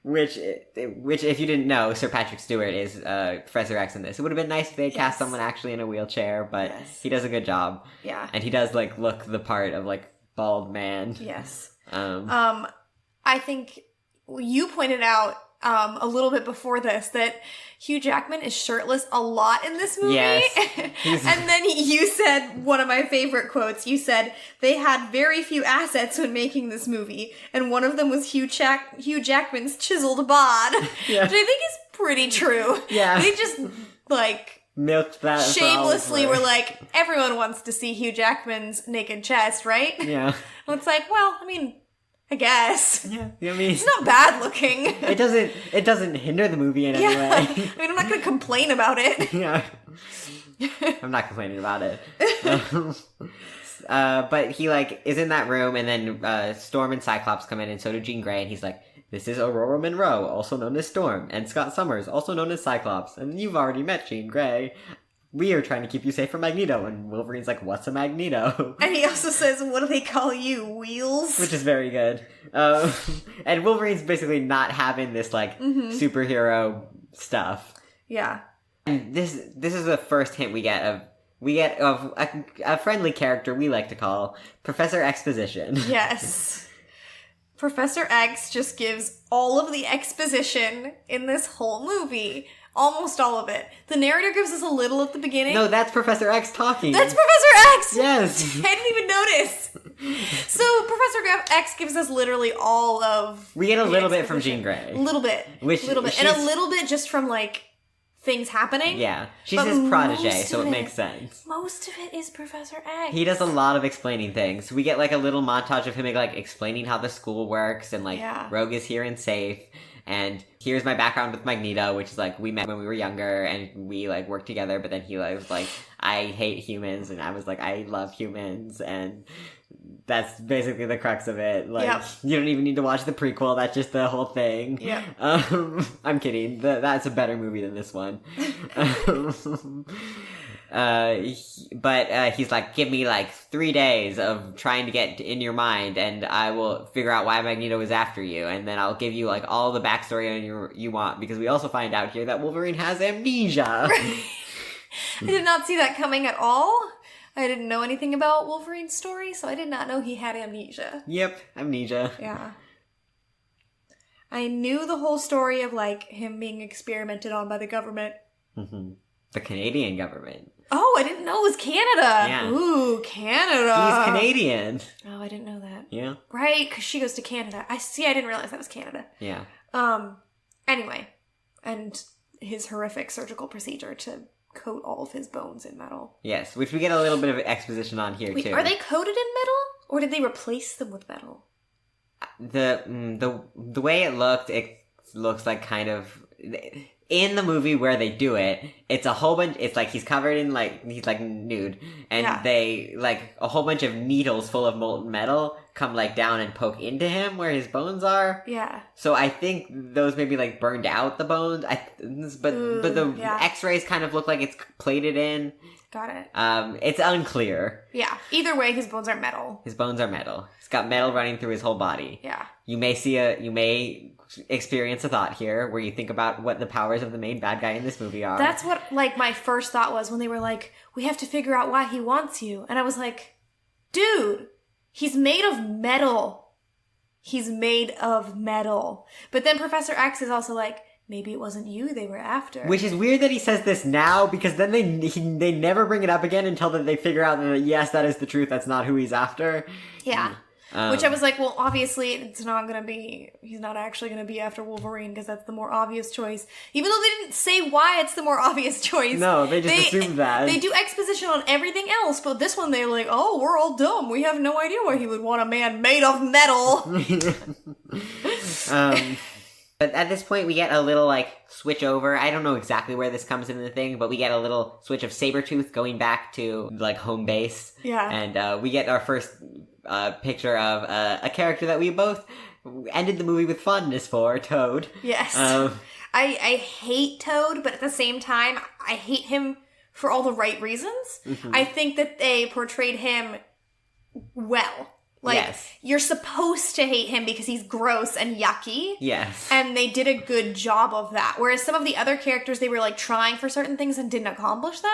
Which, if you didn't know, Sir Patrick Stewart is Professor X in this. It would have been nice if they had cast someone actually in a wheelchair, but he does a good job. Yeah. And he does, like, look the part of, like, bald man. Yes. I think you pointed out a little bit before this that Hugh Jackman is shirtless a lot in this movie. Yes. And then you said, one of my favorite quotes, you said, they had very few assets when making this movie, and one of them was Hugh Jackman's chiseled bod, which I think is pretty true. Yeah. They just, like... milked that shamelessly were like, everyone wants to see Hugh Jackman's naked chest, right? Yeah. And it's like, well, I mean... I guess. Yeah, I mean... It's not bad looking. It doesn't hinder the movie in any way. I mean, I'm not going to complain about it. Yeah. I'm not complaining about it. But he, like, is in that room, and then Storm and Cyclops come in, and so do Jean Grey, and he's like, this is Aurora Monroe, also known as Storm, and Scott Summers, also known as Cyclops, and you've already met Jean Grey. We are trying to keep you safe from Magneto. And Wolverine's like, what's a Magneto? And he also says, what do they call you, Wheels? Which is very good. And Wolverine's basically not having this, like, superhero stuff. Yeah. And this is the first hint we get of a friendly character we like to call Professor Xposition. Yes. Professor X just gives all of the exposition in this whole movie. Almost all of it. The narrator gives us a little at the beginning. No, that's Professor X talking. That's Professor X! Yes! I didn't even notice. So, Professor X gives us literally all of... We get a little bit from Jean Grey. A little bit. And a little bit just from, like, things happening. Yeah. She's his protege, so it makes sense. Most of it is Professor X. He does a lot of explaining things. We get, like, a little montage of him, like, explaining how the school works, and, like, Rogue is here and safe. and here's my background with Magneto, which is like we met when we were younger and we like worked together, but then he like was like, I hate humans, and I was like, I love humans, and that's basically the crux of it. Like, you don't even need to watch the prequel. That's just the whole thing. Yeah. I'm kidding. That's a better movie than this one. But he's like, give me like 3 days of trying to get in your mind, and I will figure out why Magneto is after you, and then I'll give you like all the backstory you want, because we also find out here that Wolverine has amnesia. I did not see that coming at all. I didn't know anything about Wolverine's story, so I did not know he had amnesia. Yep, amnesia. Yeah. I knew the whole story of, like, him being experimented on by the government. Mm-hmm. The Canadian government. Oh, I didn't know it was Canada. Yeah. Ooh, Canada. He's Canadian. Oh, I didn't know that. Yeah. Right, because she goes to Canada. I didn't realize that was Canada. Yeah. Anyway, and his horrific surgical procedure to coat all of his bones in metal. Yes, which we get a little bit of exposition on here, too. Are they coated in metal? Or did they replace them with metal? The way it looks like kind of... In the movie where they do it, it's a whole bunch... It's like he's covered in, like... He's, like, nude. And they, like, a whole bunch of needles full of molten metal come, like, down and poke into him where his bones are. Yeah. So I think those maybe, like, burned out the bones. But the X-rays kind of look like it's plated in. Got it. It's unclear. Yeah. Either way, his bones are metal. His bones are metal. He's got metal running through his whole body. Yeah. You may experience a thought here where you think about what the powers of the main bad guy in this movie are. That's what, like, my first thought was when they were like, we have to figure out why he wants you. And I was like, dude, he's made of metal. He's made of metal. But then Professor X is also like, maybe it wasn't you they were after. Which is weird that he says this now, because then they never bring it up again until they figure out that, yes, that is the truth. That's not who he's after. Yeah. Which I was like, well, obviously he's not actually going to be after Wolverine, because that's the more obvious choice. Even though they didn't say why it's the more obvious choice. No, they just assumed that. They do exposition on everything else, but this one they're like, oh, we're all dumb. We have no idea why he would want a man made of metal. But at this point, we get a little, like, switch over. I don't know exactly where this comes in the thing, but we get a little switch of Sabretooth going back to, like, home base. Yeah. And we get our first picture of a character that we both ended the movie with fondness for, Toad. Yes. I hate Toad, but at the same time, I hate him for all the right reasons. Mm-hmm. I think that they portrayed him well. Like, yes. You're supposed to hate him because he's gross and yucky. Yes. And they did a good job of that. Whereas some of the other characters, they were, like, trying for certain things and didn't accomplish them.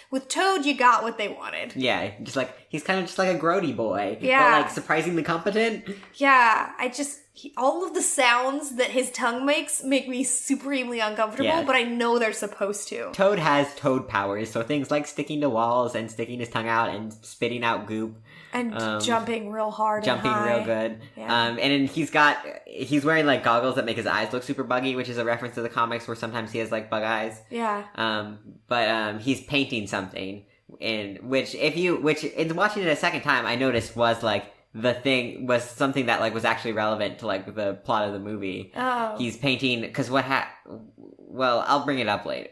With Toad, you got what they wanted. Yeah, just like, he's kind of just like a grody boy. Yeah. But, like, surprisingly competent. Yeah, all of the sounds that his tongue makes make me supremely uncomfortable, but I know they're supposed to. Toad has Toad powers, so things like sticking to walls and sticking his tongue out and spitting out goop. And jumping real hard Jumping and high. real good. Yeah. And then he's wearing, like, goggles that make his eyes look super buggy, which is a reference to the comics where sometimes he has, like, bug eyes. Yeah. But he's painting something, which in watching it a second time, I noticed was, like, was something that, like, was actually relevant to, like, the plot of the movie. Oh. He's painting, well, I'll bring it up later.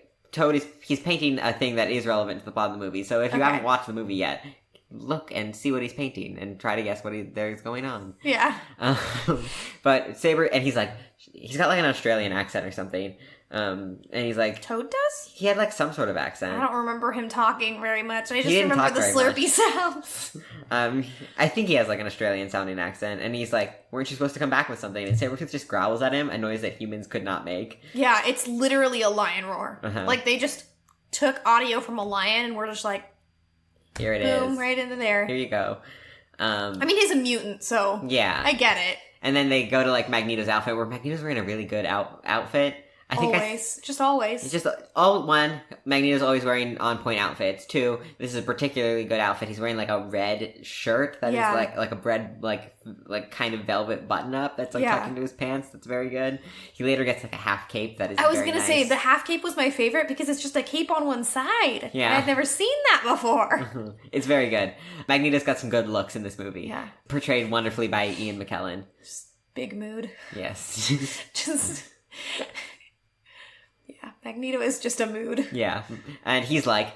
He's painting a thing that is relevant to the plot of the movie, so if you haven't watched the movie yet, look and see what he's painting and try to guess what there's going on. Yeah. But Saber, and he's got like an Australian accent or something. And he's like... Toad does? He had like some sort of accent. I don't remember him talking very much. I just remember the slurpy sounds. I think he has like an Australian sounding accent. And he's like, weren't you supposed to come back with something? And Sabretooth just growls at him, a noise that humans could not make. Yeah, it's literally a lion roar. Uh-huh. Like they just took audio from a lion and we're just like... Here it is. Boom, right into there. Here you go. I mean, he's a mutant, so... Yeah. I get it. And then they go to like Magneto's outfit, where Magneto's wearing a really good outfit. Just always. It's just, one, Magneto's always wearing on-point outfits. Two, this is a particularly good outfit. He's wearing, like, a red shirt that is, like a red, like kind of velvet button-up that's, like, tucked into his pants. That's very good. He later gets, like, a half cape that is very nice. I was gonna say, the half cape was my favorite because it's just a cape on one side. Yeah. And I've never seen that before. It's very good. Magneto's got some good looks in this movie. Yeah. Portrayed wonderfully by Ian McKellen. Just big mood. Yes. Just... Yeah, Magneto is just a mood. Yeah, and he's like,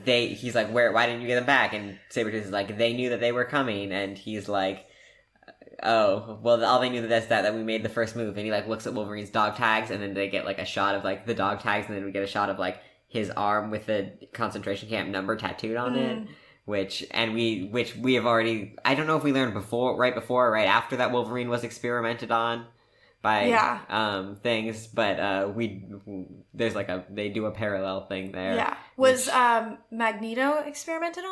he's like, why didn't you get them back? And Sabretooth is like, they knew that they were coming, and he's like, oh, well, all they knew that we made the first move, and he like looks at Wolverine's dog tags, and then they get like a shot of like the dog tags, and then we get a shot of like his arm with the concentration camp number tattooed on it. Which we have already, I don't know if we learned right before or right after that Wolverine was experimented on by things, but there's like they do a parallel thing there. Yeah. Was Magneto experimented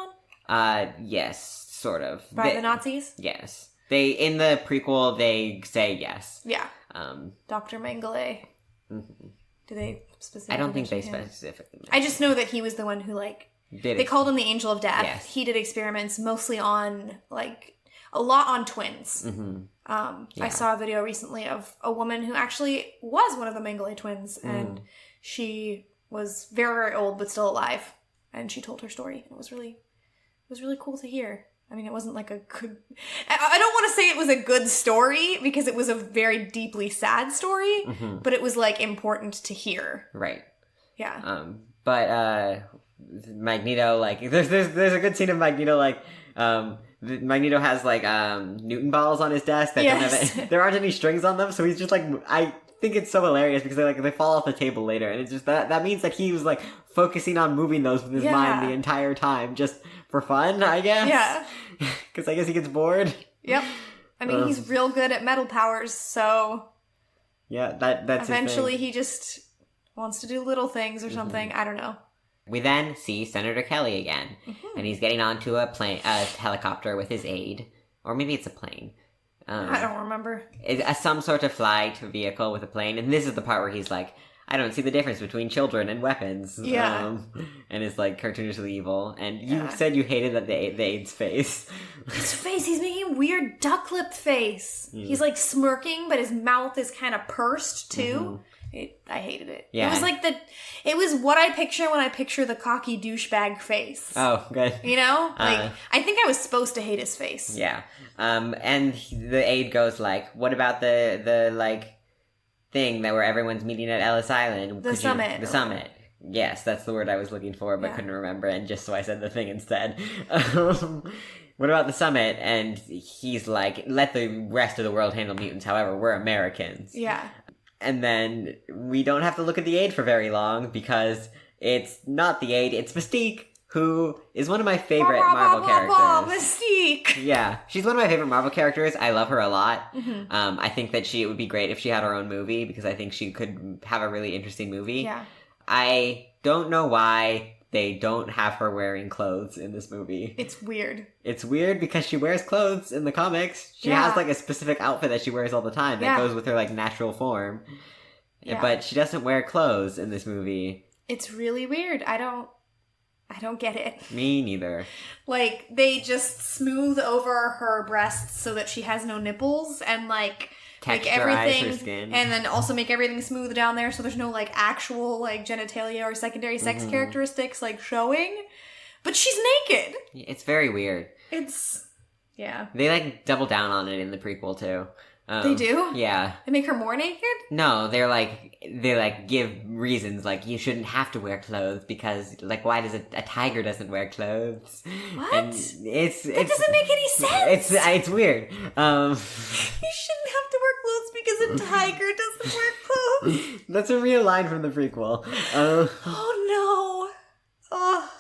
on? Yes, sort of. By the Nazis? Yes. In the prequel they say yes. Yeah. Dr. Mengele. Mm-hmm. Do they specifically I don't think they mention him? specifically mention I just know that he was the one who they called him the Angel of Death. Yes. He did experiments mostly on a lot on twins. Mm-hmm. I saw a video recently of a woman who actually was one of the Mengele twins, and she was very, very old but still alive, and she told her story. It was really cool to hear. I mean, it wasn't like a good... I don't want to say it was a good story, because it was a very deeply sad story, but it was, important to hear. Right. Yeah. But Magneto, there's a good scene of Magneto, Magneto has, Newton balls on his desk that don't have... There aren't any strings on them, so he's just, I think it's so hilarious, because they fall off the table later, and it's just... That means that he was, focusing on moving those with his mind the entire time, just... For fun, I guess? Yeah. Because I guess he gets bored. Yep. I mean, he's real good at metal powers, so... Yeah, that's eventually he just wants to do little things or something. I don't know. We then see Senator Kelly again. And he's getting onto a helicopter with his aide. Or maybe it's a plane. I don't remember. Some sort of flight vehicle with a plane. And this is the part where he's like, I don't see the difference between children and weapons. Yeah. And is cartoonishly evil. And you said you hated the aide's face. His face, he's making a weird duck lip face. Yeah. He's smirking, but his mouth is kind of pursed too. I hated it. Yeah. It was it was what I picture when I picture the cocky douchebag face. Oh, good. You know? I think I was supposed to hate his face. Yeah. And the aide goes what about the thing that where everyone's meeting at Ellis Island. The summit. The summit. Yes, that's the word I was looking for, but couldn't remember, and just so I said the thing instead. What about the summit? And he's let the rest of the world handle mutants, however, we're Americans. Yeah. And then we don't have to look at the aide for very long, because it's not the aide, it's Mystique, who is one of my favorite Marvel characters. Mystique! Yeah, she's one of my favorite Marvel characters. I love her a lot. I think that it would be great if she had her own movie, because I think she could have a really interesting movie. Yeah. I don't know why they don't have her wearing clothes in this movie. It's weird. It's weird because she wears clothes in the comics. She has a specific outfit that she wears all the time that goes with her natural form. Yeah. But she doesn't wear clothes in this movie. It's really weird. I don't get it. Me neither. They just smooth over her breasts so that she has no nipples, and make everything, her skin. And then also make everything smooth down there so there's no actual genitalia or secondary sex characteristics showing. But she's naked. It's very weird. Yeah. They double down on it in the prequel too. They do? Yeah. They make her more naked? No, they give reasons you shouldn't have to wear clothes because why does a tiger doesn't wear clothes? What? And that doesn't make any sense. It's weird. You shouldn't have to wear clothes because a tiger doesn't wear clothes. That's a real line from the prequel. Oh no. Oh.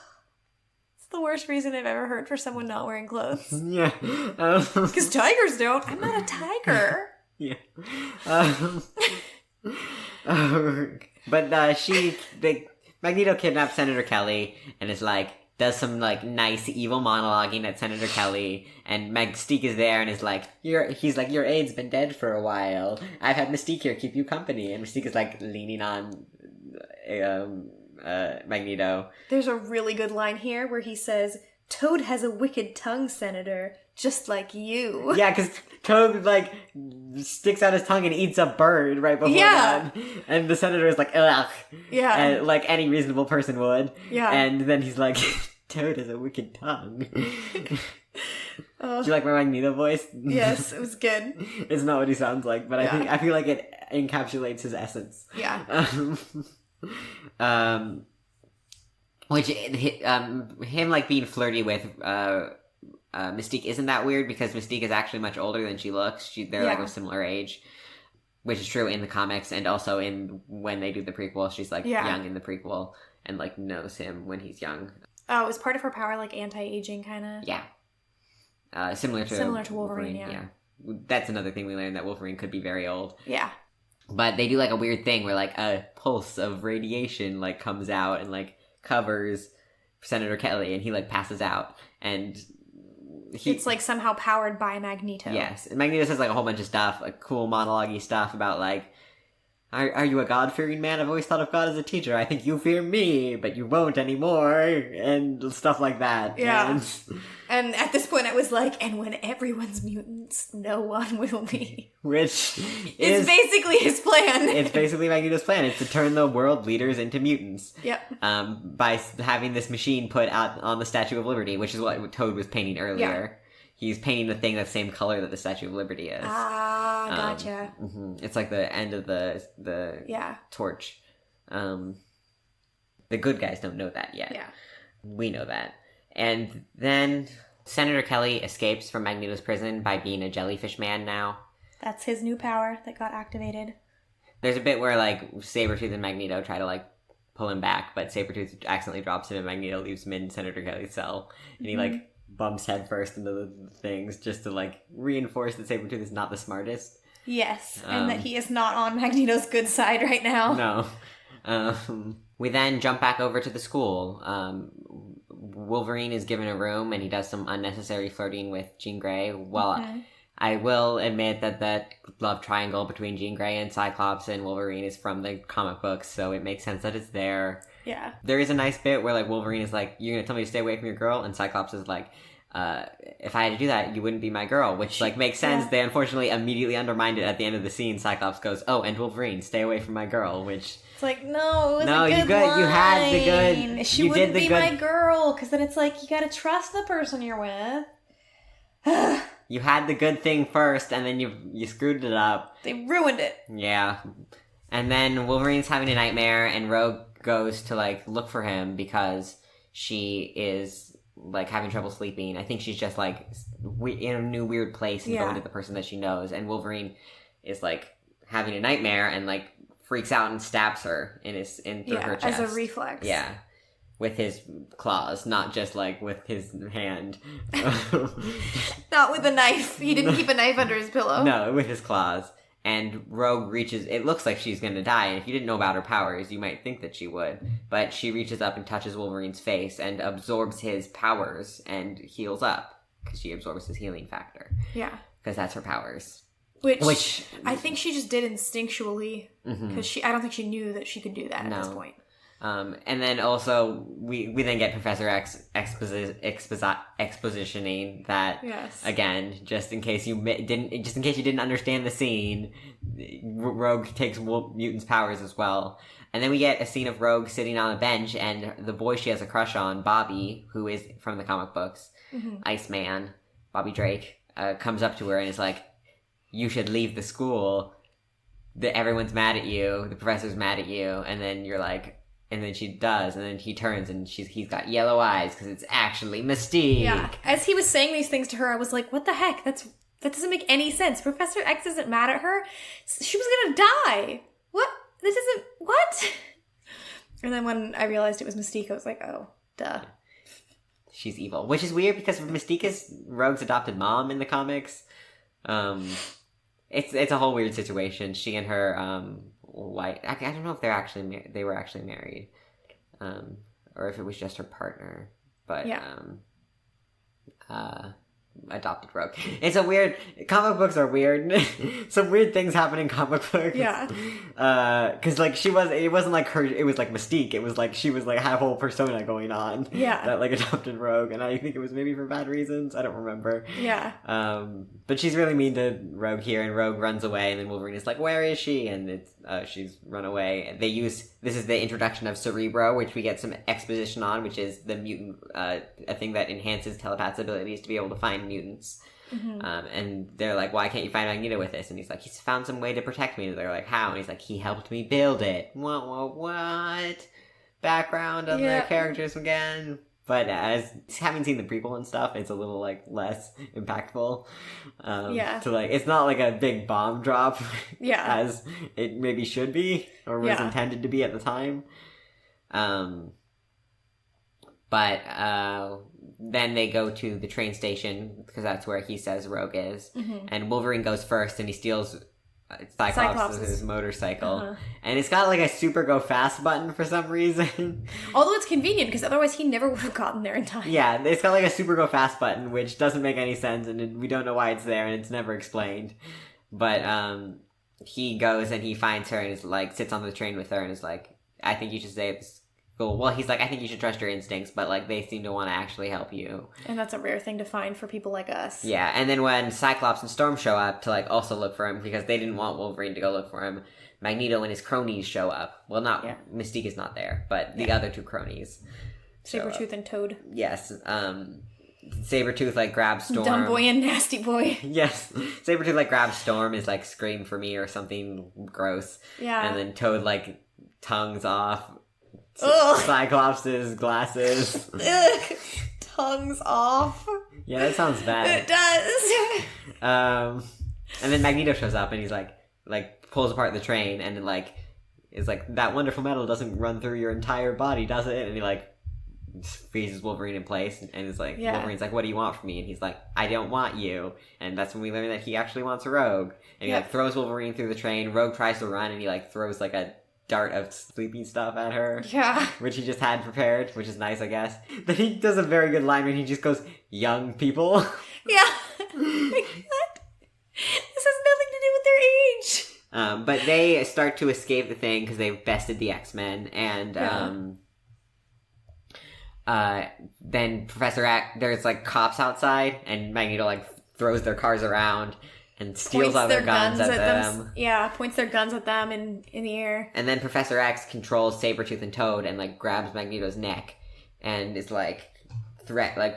The worst reason I've ever heard for someone not wearing clothes. Yeah. Because tigers don't. I'm not a tiger. Yeah. But Magneto kidnaps Senator Kelly and is does some nice evil monologuing at Senator Kelly, and Mystique is there and is your aide's been dead for a while. I've had Mystique here keep you company, and Mystique is leaning on Magneto. There's a really good line here where he says, "Toad has a wicked tongue, Senator, just like you." Yeah, because Toad sticks out his tongue and eats a bird right before that, and the Senator is ugh. Yeah, and, any reasonable person would. Yeah, and then he's Toad has a wicked tongue. Oh. Do you like my Magneto voice? Yes, it was good. It's not what he sounds like, but I feel like it encapsulates his essence. Yeah. Which him like being flirty with Mystique isn't that weird because Mystique is actually much older than she looks. They're like a similar age, which is true in the comics and also in when they do the prequel. She's like young in the prequel and like knows him when he's young. Oh, is part of her power like anti-aging kind of? Yeah. Similar to Wolverine, yeah. That's another thing we learned, that Wolverine could be very old. Yeah. But they do like a weird thing where like a pulse of radiation like comes out and like covers Senator Kelly and he like passes out and it's like somehow powered by Magneto. Yes. And Magneto says like a whole bunch of stuff, like cool monologue-y stuff about like, Are you a God-fearing man? I've always thought of God as a teacher. I think you fear me, but you won't anymore. And stuff like that. Yeah. And at this point I was like, and when everyone's mutants, no one will be. Which is basically his plan. It's basically Magneto's plan. It's to turn the world leaders into mutants. Yep. By having this machine put out on the Statue of Liberty, which is what Toad was painting earlier. Yeah. He's painting the thing the same color that the Statue of Liberty is. Ah, gotcha. It's like the end of the torch. The good guys don't know that yet. Yeah. We know that. And then Senator Kelly escapes from Magneto's prison by being a jellyfish man now. That's his new power that got activated. There's a bit where, like, Sabretooth and Magneto try to, like, pull him back, but Sabretooth accidentally drops him and Magneto leaves him in Senator Kelly's cell. And he, like, bumps headfirst into the things just to, like, reinforce that Sabretooth is not the smartest. Yes, and that he is not on Magneto's good side right now. No. We then jump back over to the school. Wolverine is given a room and he does some unnecessary flirting with Jean Grey. Well, I will admit that love triangle between Jean Grey and Cyclops and Wolverine is from the comic books, so it makes sense that it's there. Yeah. There is a nice bit where, like, Wolverine is like, you're gonna tell me to stay away from your girl? And Cyclops is like, if I had to do that, you wouldn't be my girl, which, like, makes sense. Yeah. They unfortunately immediately undermined it at the end of the scene. Cyclops goes, oh, and Wolverine, stay away from my girl, which... It's like, no, it was a good line. You had the good... She wouldn't be my girl, because then it's like, you gotta trust the person you're with. You had the good thing first, and then you screwed it up. They ruined it. Yeah. And then Wolverine's having a nightmare, and Rogue goes to, like, look for him because she is, like, having trouble sleeping. I think she's just, like, in a new weird place and going to the person that she knows. And Wolverine is, like, having a nightmare and, like, freaks out and stabs her through her chest. As a reflex. Yeah. With his claws, not just, like, with his hand. Not with a knife. He didn't keep a knife under his pillow. No, with his claws. And Rogue reaches... It looks like she's gonna die, and if you didn't know about her powers, you might think that she would. But she reaches up and touches Wolverine's face and absorbs his powers and heals up. Because she absorbs his healing factor. Yeah. Because that's her powers. Which I think she just did instinctually. Because I don't think she knew that she could do that at this point. And then also we then get Professor X expositioning that again, just in case you didn't understand the scene, Rogue takes mutants' powers as well. And then we get a scene of Rogue sitting on a bench, and the boy she has a crush on, Bobby, who is from the comic books, Iceman, Bobby Drake, comes up to her and is like, "You should leave the school. Everyone's mad at you. The professor's mad at you." And then you're like. And then she does, and then he turns, and he's got yellow eyes, because it's actually Mystique. Yeah. As he was saying these things to her, I was like, what the heck? That doesn't make any sense. Professor X isn't mad at her. She was gonna die. What? This isn't... What? And then when I realized it was Mystique, I was like, oh, duh. She's evil. Which is weird, because Mystique is Rogue's adopted mom in the comics. It's a whole weird situation. She and her... White. I don't know if they were actually married, or if it was just her partner. But adopted Rogue. It's a weird. Comic books are weird. Some weird things happen in comic books. Yeah. Because like it wasn't like her. It was like Mystique. It was like she was like had a whole persona going on. Yeah. That like adopted Rogue, and I think it was maybe for bad reasons. I don't remember. Yeah. But she's really mean to Rogue here, and Rogue runs away, and then Wolverine is like, "Where is she?" And it's she's run away. This is the introduction of Cerebro, which we get some exposition on, which is the mutant, a thing that enhances telepath's abilities to be able to find find mutants. And they're like, why can't you find Magneto with this? And he's like, he's found some way to protect me. And they're like, how? And he's like, he helped me build it. What? Background on the characters again. But as having seen the prequel and stuff, it's a little like less impactful. To like, it's not like a big bomb drop. As it maybe should be or was intended to be at the time. But then they go to the train station because that's where he says Rogue is. And Wolverine goes first and he steals Cyclops' motorcycle. And it's got like a super go fast button for some reason. Although it's convenient because otherwise he never would have gotten there in time. Yeah, it's got like a super go fast button, which doesn't make any sense and we don't know why it's there and it's never explained. But he goes and he finds her and is like, sits on the train with her and is like, I think you should stay at this school. Well, he's like, I think you should trust your instincts, but like they seem to want to actually help you. And that's a rare thing to find for people like us. Yeah, and then when Cyclops and Storm show up to like also look for him because they didn't want Wolverine to go look for him, Magneto and his cronies show up. Well, not Mystique is not there, but the other two cronies. Sabretooth and Toad. Yes. Sabretooth like grabs Storm. Dumb boy and nasty boy. Yes. Sabretooth like grabs Storm, is like scream for me or something gross. Yeah. And then Toad like tongues off Cyclops' glasses. Ugh. Tongues off. Yeah, that sounds bad. It does. And then Magneto shows up and he's like pulls apart the train and like is like, that wonderful metal doesn't run through your entire body, does it? And he like freezes Wolverine in place and is like, Wolverine's like, what do you want from me? And he's like, I don't want you. And that's when we learn that he actually wants Rogue. And he like throws Wolverine through the train. Rogue tries to run and he like throws like a dart of sleeping stuff at her. Yeah. Which he just had prepared, which is nice, I guess. Then he does a very good line when he just goes, young people. Yeah. This has nothing to do with their age. But they start to escape the thing because they've bested the X-Men. And then there's like cops outside and Magneto like throws their cars around and steals all their guns at them. Yeah, points their guns at them in the air. And then Professor X controls Sabretooth and Toad and like grabs Magneto's neck and is like,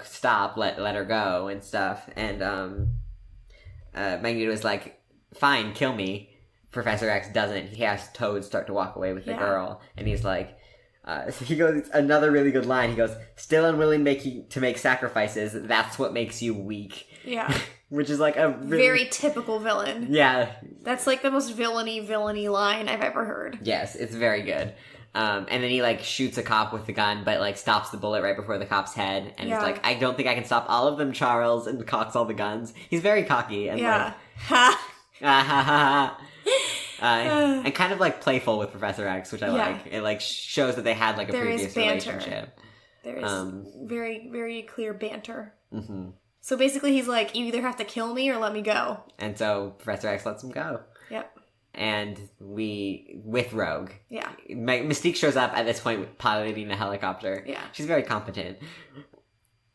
stop, let her go and stuff. And Magneto is like, fine, kill me. Professor X doesn't. He has Toad start to walk away with the girl. And he's like, he goes, another really good line. He goes, still unwilling to make sacrifices. That's what makes you weak. Yeah. Which is like a really... very typical villain. Yeah. That's like the most villainy line I've ever heard. Yes, it's very good. And then he like shoots a cop with the gun, but like stops the bullet right before the cop's head. And he's like, I don't think I can stop all of them, Charles, and cocks all the guns. He's very cocky and like... Ha! Ha ha ha. And kind of like playful with Professor X, which I like. It like shows that they had like a previous relationship. There is very, very clear banter. Mm-hmm. So basically he's like, you either have to kill me or let me go. And so Professor X lets him go. Yep. And with Rogue. Yeah. Mystique shows up at this point piloting a helicopter. Yeah. She's very competent.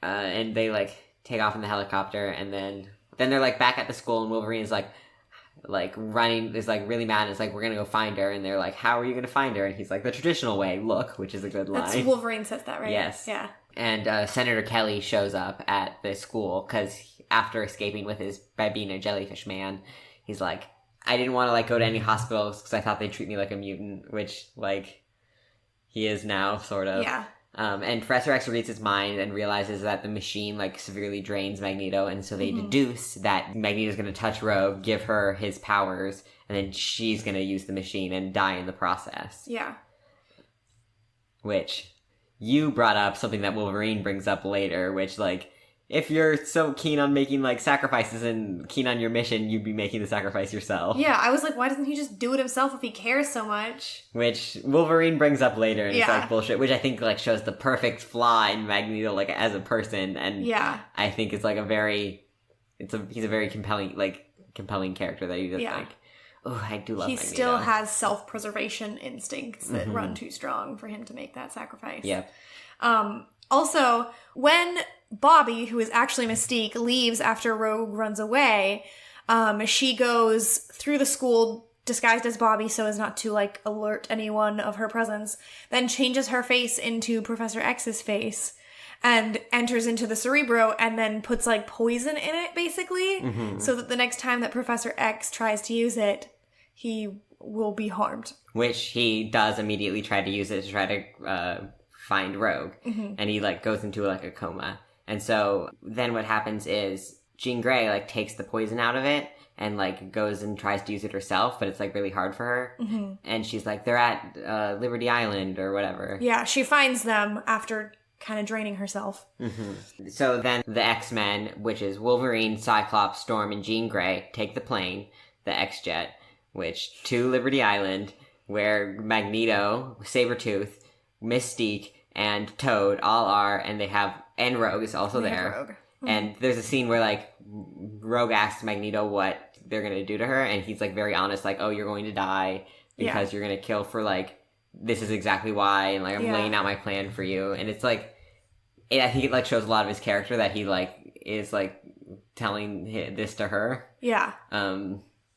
And they like take off in the helicopter and then they're like back at the school and Wolverine is like running, is like really mad and is like, we're gonna go find her. And they're like, how are you gonna find her? And he's like, the traditional way, look, which is a good line. That's Wolverine says that, right? Yes. Yeah. And Senator Kelly shows up at the school because after escaping by being a jellyfish man, he's like, I didn't want to like go to any hospitals because I thought they'd treat me like a mutant, which like he is now, sort of. Yeah. And Professor X reads his mind and realizes that the machine like severely drains Magneto, and so they deduce that Magneto's going to touch Rogue, give her his powers, and then she's going to use the machine and die in the process. Yeah. Which... you brought up something that Wolverine brings up later, which, like, if you're so keen on making, like, sacrifices and keen on your mission, you'd be making the sacrifice yourself. Yeah, I was like, why doesn't he just do it himself if he cares so much? Which Wolverine brings up later, and it's, like, bullshit, which I think, like, shows the perfect flaw in Magneto, like, as a person, and I think it's, like, he's a very compelling character that you just, like, oh, I do love Magneto. He still has self-preservation instincts that run too strong for him to make that sacrifice. Yeah. Also, when Bobby, who is actually Mystique, leaves after Rogue runs away, she goes through the school disguised as Bobby so as not to, like, alert anyone of her presence, then changes her face into Professor X's face, and enters into the Cerebro and then puts like poison in it, basically, so that the next time that Professor X tries to use it, he will be harmed. Which he does immediately try to use it to try to find Rogue. And he, like, goes into, like, a coma. And so then what happens is Jean Grey, like, takes the poison out of it and, like, goes and tries to use it herself, but it's, like, really hard for her. And she's like, they're at Liberty Island or whatever. Yeah, she finds them after kind of draining herself. So then the X-Men, which is Wolverine, Cyclops, Storm, and Jean Grey, take the plane, the X-Jet, to Liberty Island, where Magneto, Sabretooth, Mystique, and Toad all are, and Rogue is also there. Rogue. And there's a scene where, like, Rogue asks Magneto what they're gonna do to her, and he's, like, very honest, like, oh, you're going to die because you're gonna kill for, like, this is exactly why, and, like, I'm laying out my plan for you. And it's, like, I think it, like, shows a lot of his character that he, like, is, like, telling this to her. Yeah.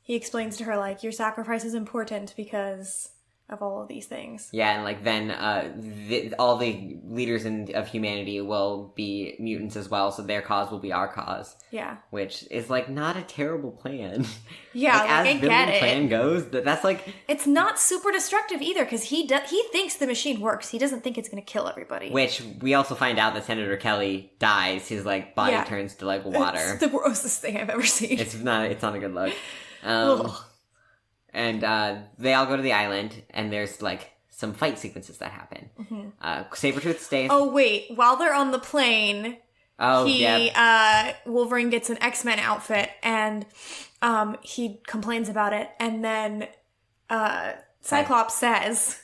He explains to her, like, your sacrifice is important because of all of these things. Yeah, and, like, then all the leaders of humanity will be mutants as well, so their cause will be our cause. Yeah. Which is, like, not a terrible plan. Yeah, like, as I get it. Plan goes, that's, like... It's not super destructive either, because he thinks the machine works. He doesn't think it's going to kill everybody. Which, we also find out that Senator Kelly dies. His, like, body turns to, like, water. It's the grossest thing I've ever seen. It's not a good look. And they all go to the island, and there's, like, some fight sequences that happen. Sabretooth stays... Oh, wait. While they're on the plane, Wolverine gets an X-Men outfit, and he complains about it, and then Cyclops says...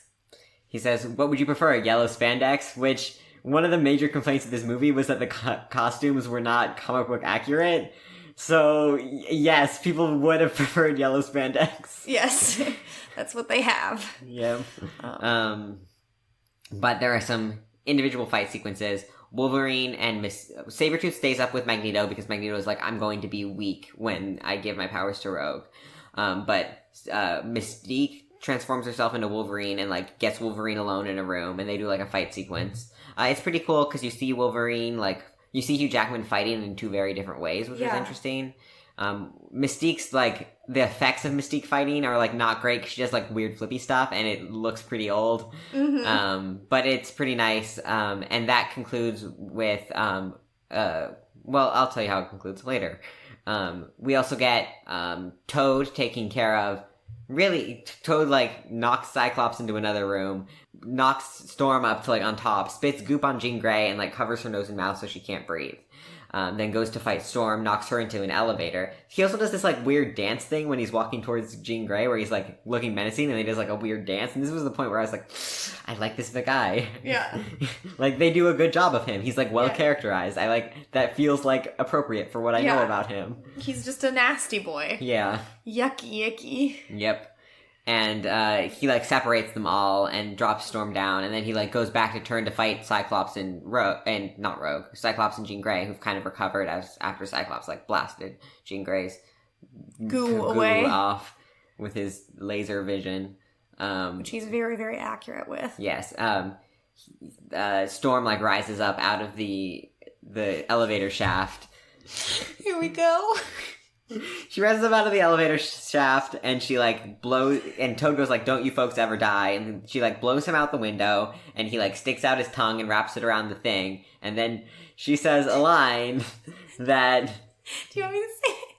He says, what would you prefer, a yellow spandex? Which, one of the major complaints of this movie was that the costumes were not comic book accurate. So, yes, people would have preferred yellow spandex. Yes, that's what they have. Yeah. But there are some individual fight sequences. Wolverine and Sabretooth stays up with Magneto because Magneto is like, I'm going to be weak when I give my powers to Rogue. But Mystique transforms herself into Wolverine and, like, gets Wolverine alone in a room, and they do, like, a fight sequence. It's pretty cool because you see Wolverine, like... You see Hugh Jackman fighting in two very different ways, which is interesting. Mystique's, like, the effects of Mystique fighting are, like, not great because she does, like, weird flippy stuff, and it looks pretty old. But it's pretty nice. And that concludes with, well, I'll tell you how it concludes later. We also get Toad taking care of... Really, Toad, like, knocks Cyclops into another room, knocks Storm up to, like, on top, spits goop on Jean Grey, and, like, covers her nose and mouth so she can't breathe. Then goes to fight Storm, knocks her into an elevator. He also does this, like, weird dance thing when he's walking towards Jean Grey, where he's, like, looking menacing, and he does, like, a weird dance. And this was the point where I was like, I like this guy. Yeah. Like, they do a good job of him. He's, like, well-characterized. I like, that feels, like, appropriate for what I know about him. He's just a nasty boy. Yeah. Yucky. Yep. And he, like, separates them all and drops Storm down, and then he, like, goes back to turn to fight Cyclops and Cyclops and Jean Grey, who've kind of recovered after Cyclops, like, blasted Jean Grey's goo away off with his laser vision. Which he's very, very accurate with. Yes. Storm, like, rises up out of the elevator shaft. Here we go. She rises up out of the elevator shaft, and she, like, blows... And Toad goes, like, don't you folks ever die. And she, like, blows him out the window, and he, like, sticks out his tongue and wraps it around the thing. And then she says a line that... Do you want me to say it?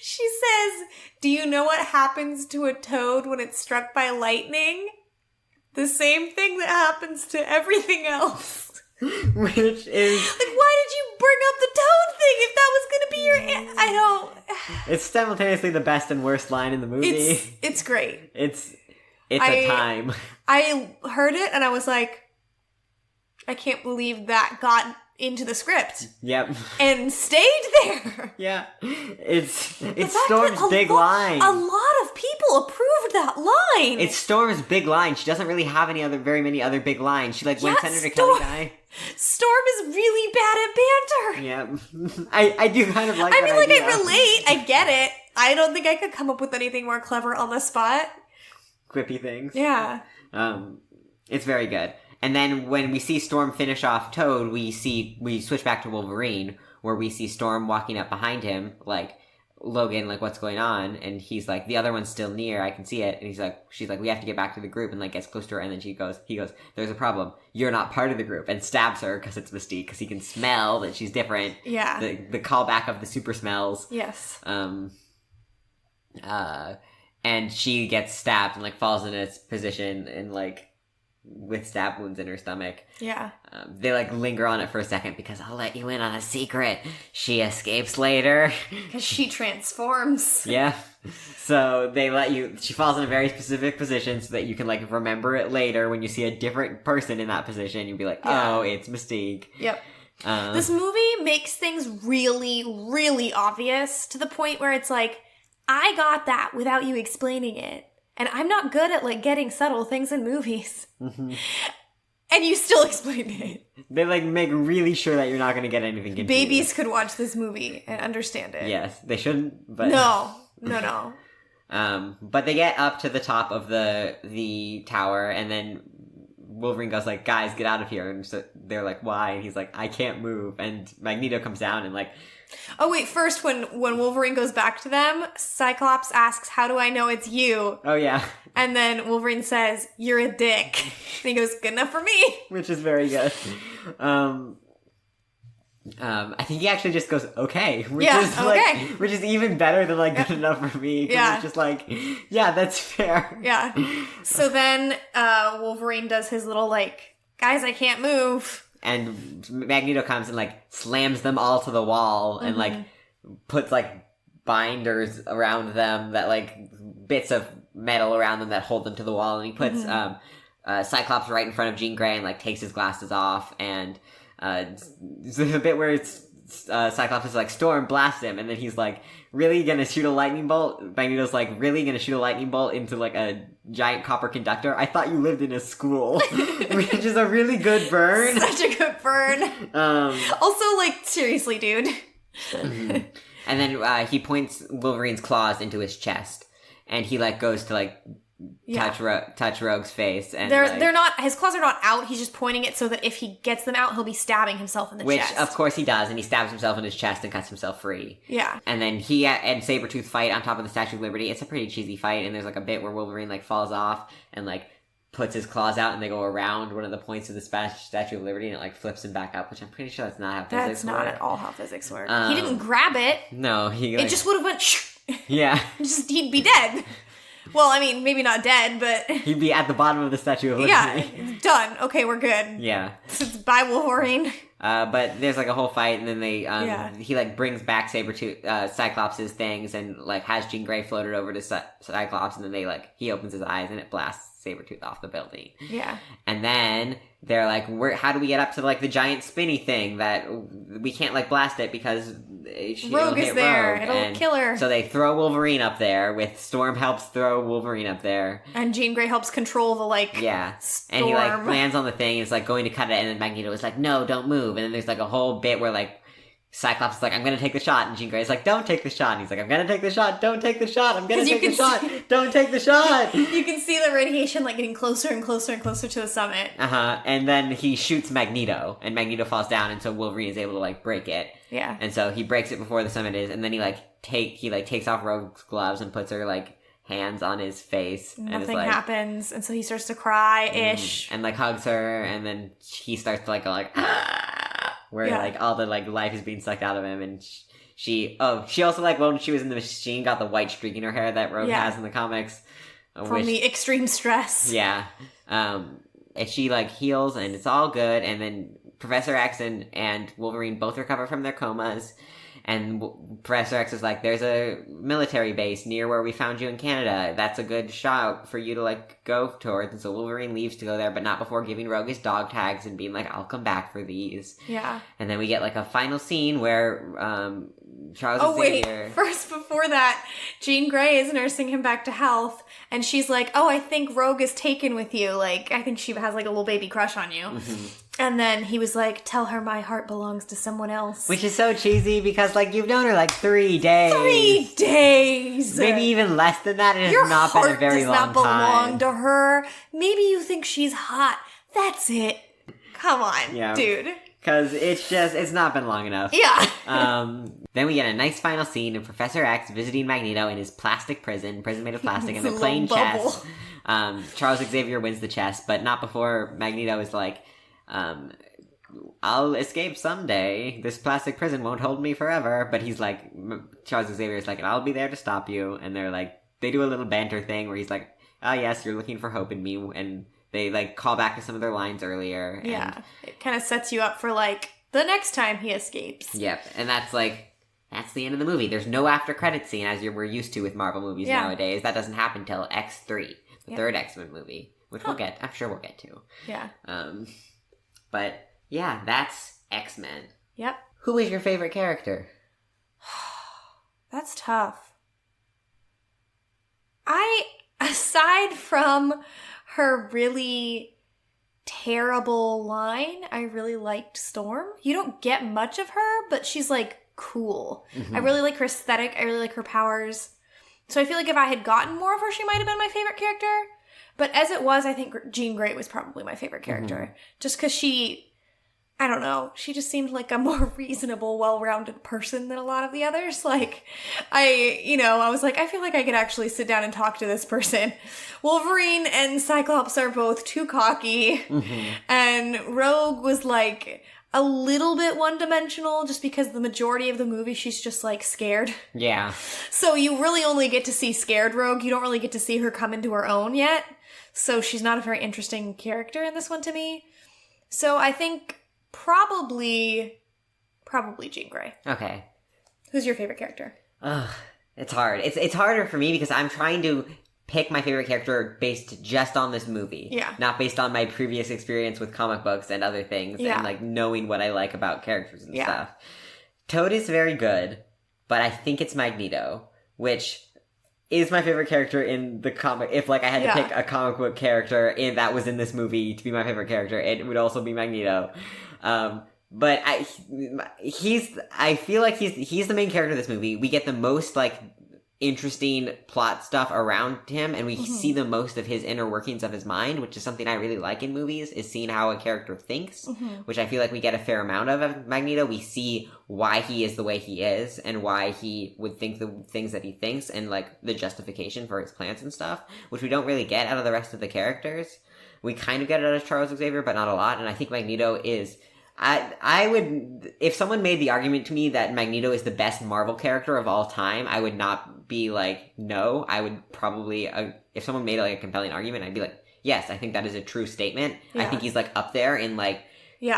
She says, do you know what happens to a toad when it's struck by lightning? The same thing that happens to everything else. Which is... Like, why did you bring up the toad thing if that was gonna be your... I don't... It's simultaneously the best and worst line in the movie. It's great. It's a time. I heard it and I was like, I can't believe that got into the script. Yep. And stayed there. Yeah. It's Storm's big line. A lot of people approved that line. It's Storm's big line. She doesn't really have very many other big lines. She, like, when Senator Kelly died. Storm is really bad at banter. Yeah. I do kind of like that I idea. I relate. I get it. I don't think I could come up with anything more clever on the spot. Quippy things. Yeah. It's very good. And then when we see Storm finish off Toad, we switch back to Wolverine, where we see Storm walking up behind him, like, Logan, like, what's going on? And he's like, the other one's still near, I can see it. And she's like, we have to get back to the group, and, like, gets close to her, and then he goes, there's a problem. You're not part of the group, and stabs her, because it's Mystique, because he can smell that she's different. Yeah. The callback of the super smells. Yes. And she gets stabbed and, like, falls in its position and, like, with stab wounds in her stomach. Yeah. They, like, linger on it for a second because I'll let you in on a secret. She escapes later. Because she transforms. Yeah. So they let you... She falls in a very specific position so that you can, like, remember it later when you see a different person in that position. You'll be like, oh, it's Mystique. Yep. This movie makes things really, really obvious to the point where it's like, I got that without you explaining it. And I'm not good at, like, getting subtle things in movies. Mm-hmm. And you still explained it. They, like, make really sure that you're not going to get anything confused. Babies could watch this movie and understand it. Yes, they shouldn't, but... No. But they get up to the top of the tower, and then Wolverine goes, like, guys, get out of here. And so they're like, why? And he's like, I can't move. And Magneto comes down and, like... Oh, wait, first, when Wolverine goes back to them, Cyclops asks, how do I know it's you? Oh, yeah. And then Wolverine says, you're a dick. And he goes, good enough for me. Which is very good. I think he actually just goes, okay. Which is okay. Which is even better than, like, good enough for me. Yeah. It's just like, yeah, that's fair. Yeah. So then Wolverine does his little, like, guys, I can't move. And Magneto comes and, like, slams them all to the wall and, like, puts, like, binders around them that, like, bits of metal around them that hold them to the wall. And he puts Cyclops right in front of Jean Grey and, like, takes his glasses off. And there's a bit where Cyclops is like, Storm, blast him. And then he's like, really gonna shoot a lightning bolt? Magneto's like, really gonna shoot a lightning bolt into, like, a giant copper conductor? I thought you lived in a school. Which is a really good burn. Such a good burn. Also, like, seriously, dude. And then he points Wolverine's claws into his chest. And he, like, goes to, like... touch Rogue's face, and they're not. His claws are not out. He's just pointing it so that if he gets them out, he'll be stabbing himself in the chest. Which, of course, he does, and he stabs himself in his chest and cuts himself free. Yeah. And then he and Sabretooth fight on top of the Statue of Liberty. It's a pretty cheesy fight, and there's, like, a bit where Wolverine, like, falls off and, like, puts his claws out, and they go around one of the points of the Statue of Liberty, and it, like, flips him back up. Which I'm pretty sure that's not how physics work. That's not at all how physics work. He didn't grab it. No, it just would have went. Shh. Yeah. He'd be dead. Well, I mean, maybe not dead, but... He'd be at the bottom of the Statue of Liberty. Yeah, done. Okay, we're good. Yeah. Bye, Wolverine. But there's, like, a whole fight, and then he, like, brings back Cyclops' things, and, like, has Jean Grey floated over to Cyclops, and then he opens his eyes, and it blasts Sabretooth off the building. Yeah. And then they're like, how do we get up to, like, the giant spinny thing that we can't, like, blast it because Rogue is there. It'll kill her. So they throw Wolverine up there with Storm helps throw Wolverine up there. And Jean Grey helps control the, like, storm. And he, like, lands on the thing and is, like, going to cut it, and then Magneto is like, no, don't move. And then there's, like, a whole bit where, like, Cyclops is like, I'm gonna take the shot, and Jean Grey's like, don't take the shot, and he's like, I'm gonna take the shot, don't take the shot, I'm gonna take the shot, don't take the shot! You can see the radiation, like, getting closer and closer and closer to the summit. And then he shoots Magneto, and Magneto falls down, and so Wolverine is able to, like, break it. Yeah. And so he breaks it before the summit is, and then he takes off Rogue's gloves and puts her, like, hands on his face. Nothing happens, and so he starts to cry-ish. And, like, hugs her, and then he starts to, like, go, like, where, like, all the, like, life is being sucked out of him, and she also, like, when she was in the machine, got the white streak in her hair that Rogue has in the comics. From the extreme stress. Yeah. And she, like, heals, and it's all good, and then Professor X and Wolverine both recover from their comas, and Professor X is like, there's a military base near where we found you in Canada. That's a good shot for you to, like, go towards. And so Wolverine leaves to go there, but not before giving Rogue his dog tags and being like, I'll come back for these. Yeah. And then we get, like, a final scene where Charles Xavier... wait. First, before that, Jean Grey is nursing him back to health, and she's like, oh, I think Rogue is taken with you. Like, I think she has, like, a little baby crush on you. Mm-hmm. And then he was like, tell her my heart belongs to someone else. Which is so cheesy because, like, you've known her, like, 3 days. 3 days! Maybe even less than that. It has not been a very long time. Your heart does not belong to her. Maybe you think she's hot. That's it. Come on, dude. Because it's not been long enough. Yeah. Then we get a nice final scene of Professor X visiting Magneto in his plastic prison made of plastic, and they're playing chess. Charles Xavier wins the chess, but not before Magneto is like, I'll escape someday. This plastic prison won't hold me forever. But he's like, Charles Xavier is like, and I'll be there to stop you. And they're like, they do a little banter thing where he's like, ah, yes, you're looking for hope in me. And they, like, call back to some of their lines earlier. Yeah. It kind of sets you up for, like, the next time he escapes. Yep. And that's the end of the movie. There's no after credit scene as we're used to with Marvel movies nowadays. That doesn't happen till X3, the third X-Men movie, which I'm sure we'll get to. Yeah. But yeah, that's X-Men. Yep. Who is your favorite character? That's tough. Aside from her really terrible line, I really liked Storm. You don't get much of her, but she's, like, cool. Mm-hmm. I really like her aesthetic. I really like her powers. So I feel like if I had gotten more of her, she might have been my favorite character. But as it was, I think Jean Grey was probably my favorite character. Mm-hmm. Just because I don't know, she just seemed like a more reasonable, well-rounded person than a lot of the others. Like, I was like, I feel like I could actually sit down and talk to this person. Wolverine and Cyclops are both too cocky. Mm-hmm. And Rogue was, like, a little bit one-dimensional just because the majority of the movie she's just, like, scared. Yeah. So you really only get to see scared Rogue. You don't really get to see her come into her own yet. So she's not a very interesting character in this one to me. So I think probably Jean Grey. Okay. Who's your favorite character? Ugh, it's hard. It's harder for me because I'm trying to pick my favorite character based just on this movie. Yeah. Not based on my previous experience with comic books and other things and, like, knowing what I like about characters and stuff. Toad is very good, but I think it's Magneto, which is my favorite character in the comic. If, like, I had to pick a comic book character that was in this movie to be my favorite character, it would also be Magneto. But I feel like he's the main character of this movie. We get the most, like, interesting plot stuff around him, and we see the most of his inner workings of his mind, which is something I really like in movies, is seeing how a character thinks, which I feel like we get a fair amount of Magneto. We see why he is the way he is, and why he would think the things that he thinks, and, like, the justification for his plans and stuff, which we don't really get out of the rest of the characters. We kind of get it out of Charles Xavier, but not a lot, and I think Magneto is... I would, if someone made the argument to me that Magneto is the best Marvel character of all time, I would not be like, no. I would probably, if someone made, like, a compelling argument, I'd be like, yes, I think that is a true statement. Yeah. I think he's, like, up there in, like,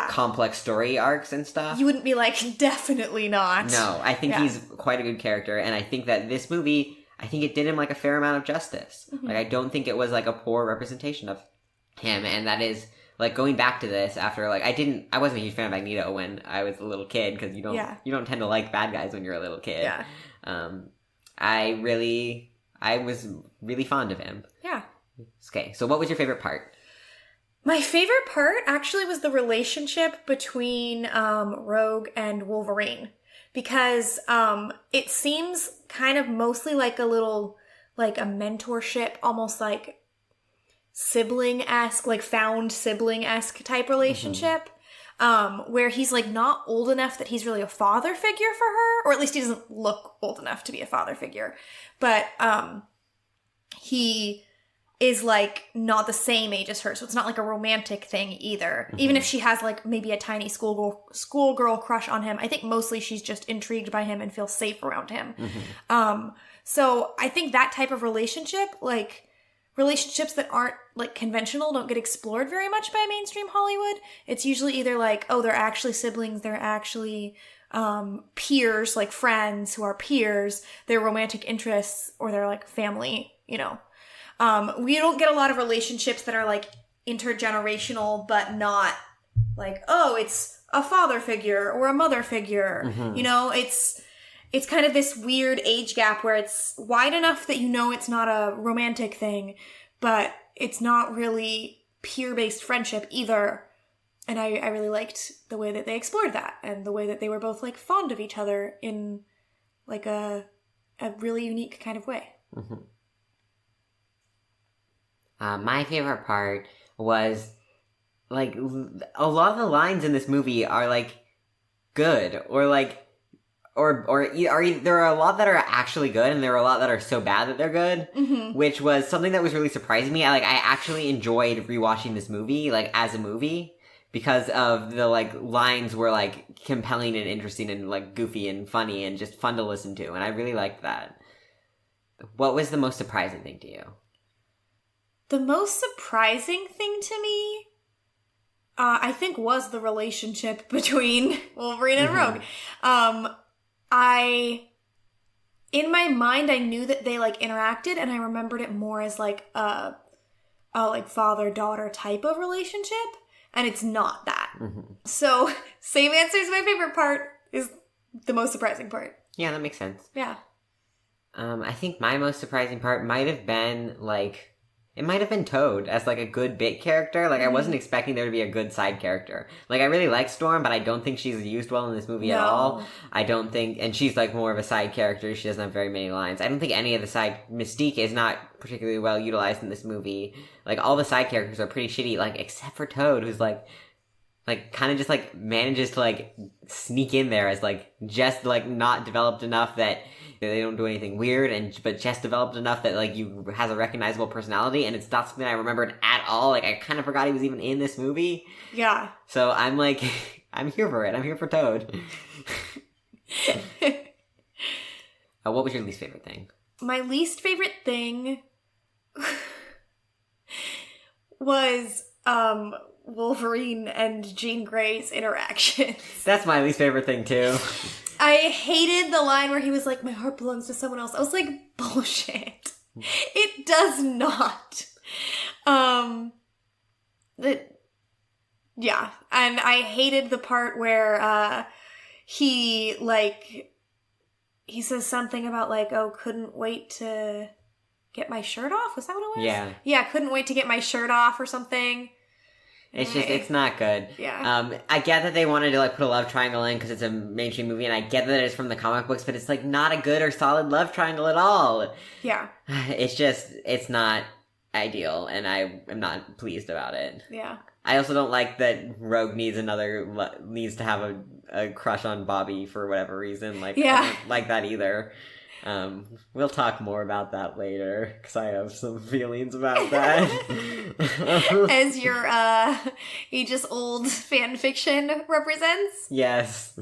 complex story arcs and stuff. You wouldn't be like, definitely not. No, I think he's quite a good character, and I think that this movie, I think it did him, like, a fair amount of justice. Mm-hmm. Like, I don't think it was, like, a poor representation of him, and that is... Like, going back to this after, like, I wasn't a huge fan of Magneto when I was a little kid, because you don't tend to like bad guys when you're a little kid. Yeah. I was really fond of him. Yeah. Okay, so what was your favorite part? My favorite part actually was the relationship between Rogue and Wolverine, because it seems kind of mostly like a little, like, a mentorship, almost like sibling-esque, like found sibling-esque type relationship, where he's, like, not old enough that he's really a father figure for her, or at least he doesn't look old enough to be a father figure, but he is, like, not the same age as her, so it's not like a romantic thing either. Even if she has, like, maybe a tiny schoolgirl crush on him, I think mostly she's just intrigued by him and feels safe around him. So I think that type of relationship, like, relationships that aren't, like, conventional don't get explored very much by mainstream Hollywood. It's usually either like, oh, they're actually siblings, they're actually peers, like friends who are peers, they're romantic interests, or they're, like, family, you know. We don't get a lot of relationships that are, like, intergenerational, but not like, oh, it's a father figure or a mother figure. You know, it's kind of this weird age gap where it's wide enough that you know it's not a romantic thing, but it's not really peer-based friendship either. And I really liked the way that they explored that, and the way that they were both, like, fond of each other in, like, a really unique kind of way. My favorite part was like, a lot of the lines in this movie are, like, good, or, like, there are a lot that are actually good, and there are a lot that are so bad that they're good, which was something that was really surprising me. I actually enjoyed rewatching this movie, like, as a movie, because of the, like, lines were, like, compelling and interesting and, like, goofy and funny and just fun to listen to, and I really liked that. What was the most surprising thing to you? The most surprising thing to me, I think, was the relationship between Wolverine and Rogue. In my mind, I knew that they, like, interacted, and I remembered it more as, like, a like, father-daughter type of relationship, and it's not that. So, same answer as my favorite part is the most surprising part. Yeah, that makes sense. Yeah. I think my most surprising part might have been, like, it might have been Toad as, like, a good bit character. Like, I wasn't expecting there to be a good side character. Like, I really like Storm, but I don't think she's used well in this movie at all. I don't think, and she's, like, more of a side character. She doesn't have very many lines. I don't think any of the side, Mystique is not particularly well utilized in this movie. Like, all the side characters are pretty shitty, like, except for Toad, who's, like, kind of just, like, manages to, like, sneak in there as, like, just, like, not developed enough that they don't do anything weird, but just developed enough that, like, has a recognizable personality, and it's not something I remembered at all. Like, I kind of forgot he was even in this movie. Yeah. So I'm, like, I'm here for it. I'm here for Toad. What was your least favorite thing? My least favorite thing was, Wolverine and Jean Grey's interactions. That's my least favorite thing, too. I hated the line where he was like, my heart belongs to someone else. I was like, bullshit. It does not. Yeah. And I hated the part where, he says something about, like, oh, couldn't wait to get my shirt off? Was that what it was? Yeah. Yeah, couldn't wait to get my shirt off or something. It's just, it's not good. Yeah. I get that they wanted to, like, put a love triangle in because it's a mainstream movie, and I get that it's from the comic books, but it's, like, not a good or solid love triangle at all. Yeah. It's just, it's not ideal, and I am not pleased about it. Yeah. I also don't like that Rogue needs to have a crush on Bobby for whatever reason. Like, yeah. I don't like that either. We'll talk more about that later, because I have some feelings about that. As your ages-old fan fiction represents? Yes.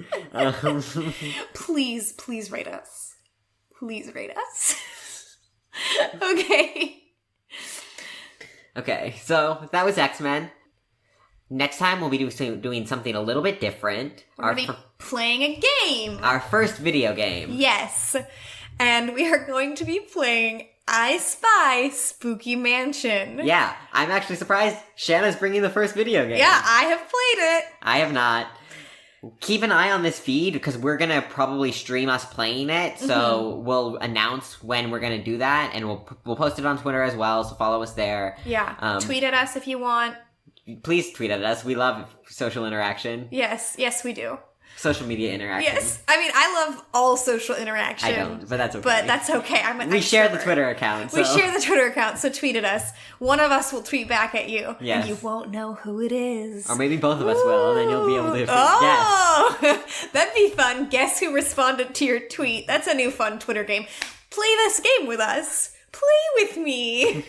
Please rate us. Please rate us. Okay. Okay, so that was X-Men. Next time we'll be doing something a little bit different. We're going to be playing a game. Our first video game. Yes. And we are going to be playing I Spy Spooky Mansion. Yeah, I'm actually surprised Shanna's bringing the first video game. Yeah, I have played it. I have not. Keep an eye on this feed, because we're going to probably stream us playing it, so we'll announce when we're going to do that, and we'll post it on Twitter as well, so follow us there. Yeah, tweet at us if you want. Please tweet at us. We love social interaction. Yes, we do. Social media interaction. Yes. I mean, I love all social interaction. I don't, but that's okay. But that's okay. We share the Twitter account. So. We share the Twitter account, so tweet at us. One of us will tweet back at you. Yes. And you won't know who it is. Or maybe both of us will, and then you'll be able to guess. That'd be fun. Guess who responded to your tweet. That's a new fun Twitter game. Play this game with us. Play with me.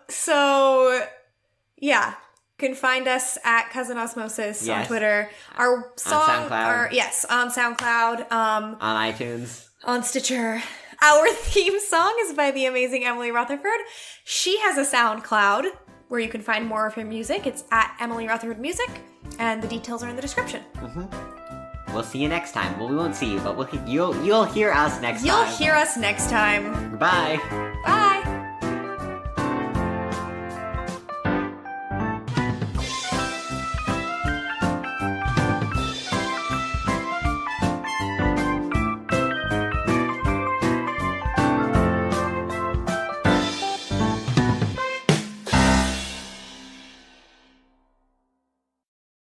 So, yeah. You can find us at Cousin Osmosis on Twitter. Our song, on SoundCloud. On SoundCloud. On iTunes. On Stitcher. Our theme song is by the amazing Emily Rutherford. She has a SoundCloud where you can find more of her music. It's at Emily Rutherford Music, and the details are in the description. We'll see you next time. Well, we won't see you, but you'll hear us next time. You'll hear us next time. Bye. Bye.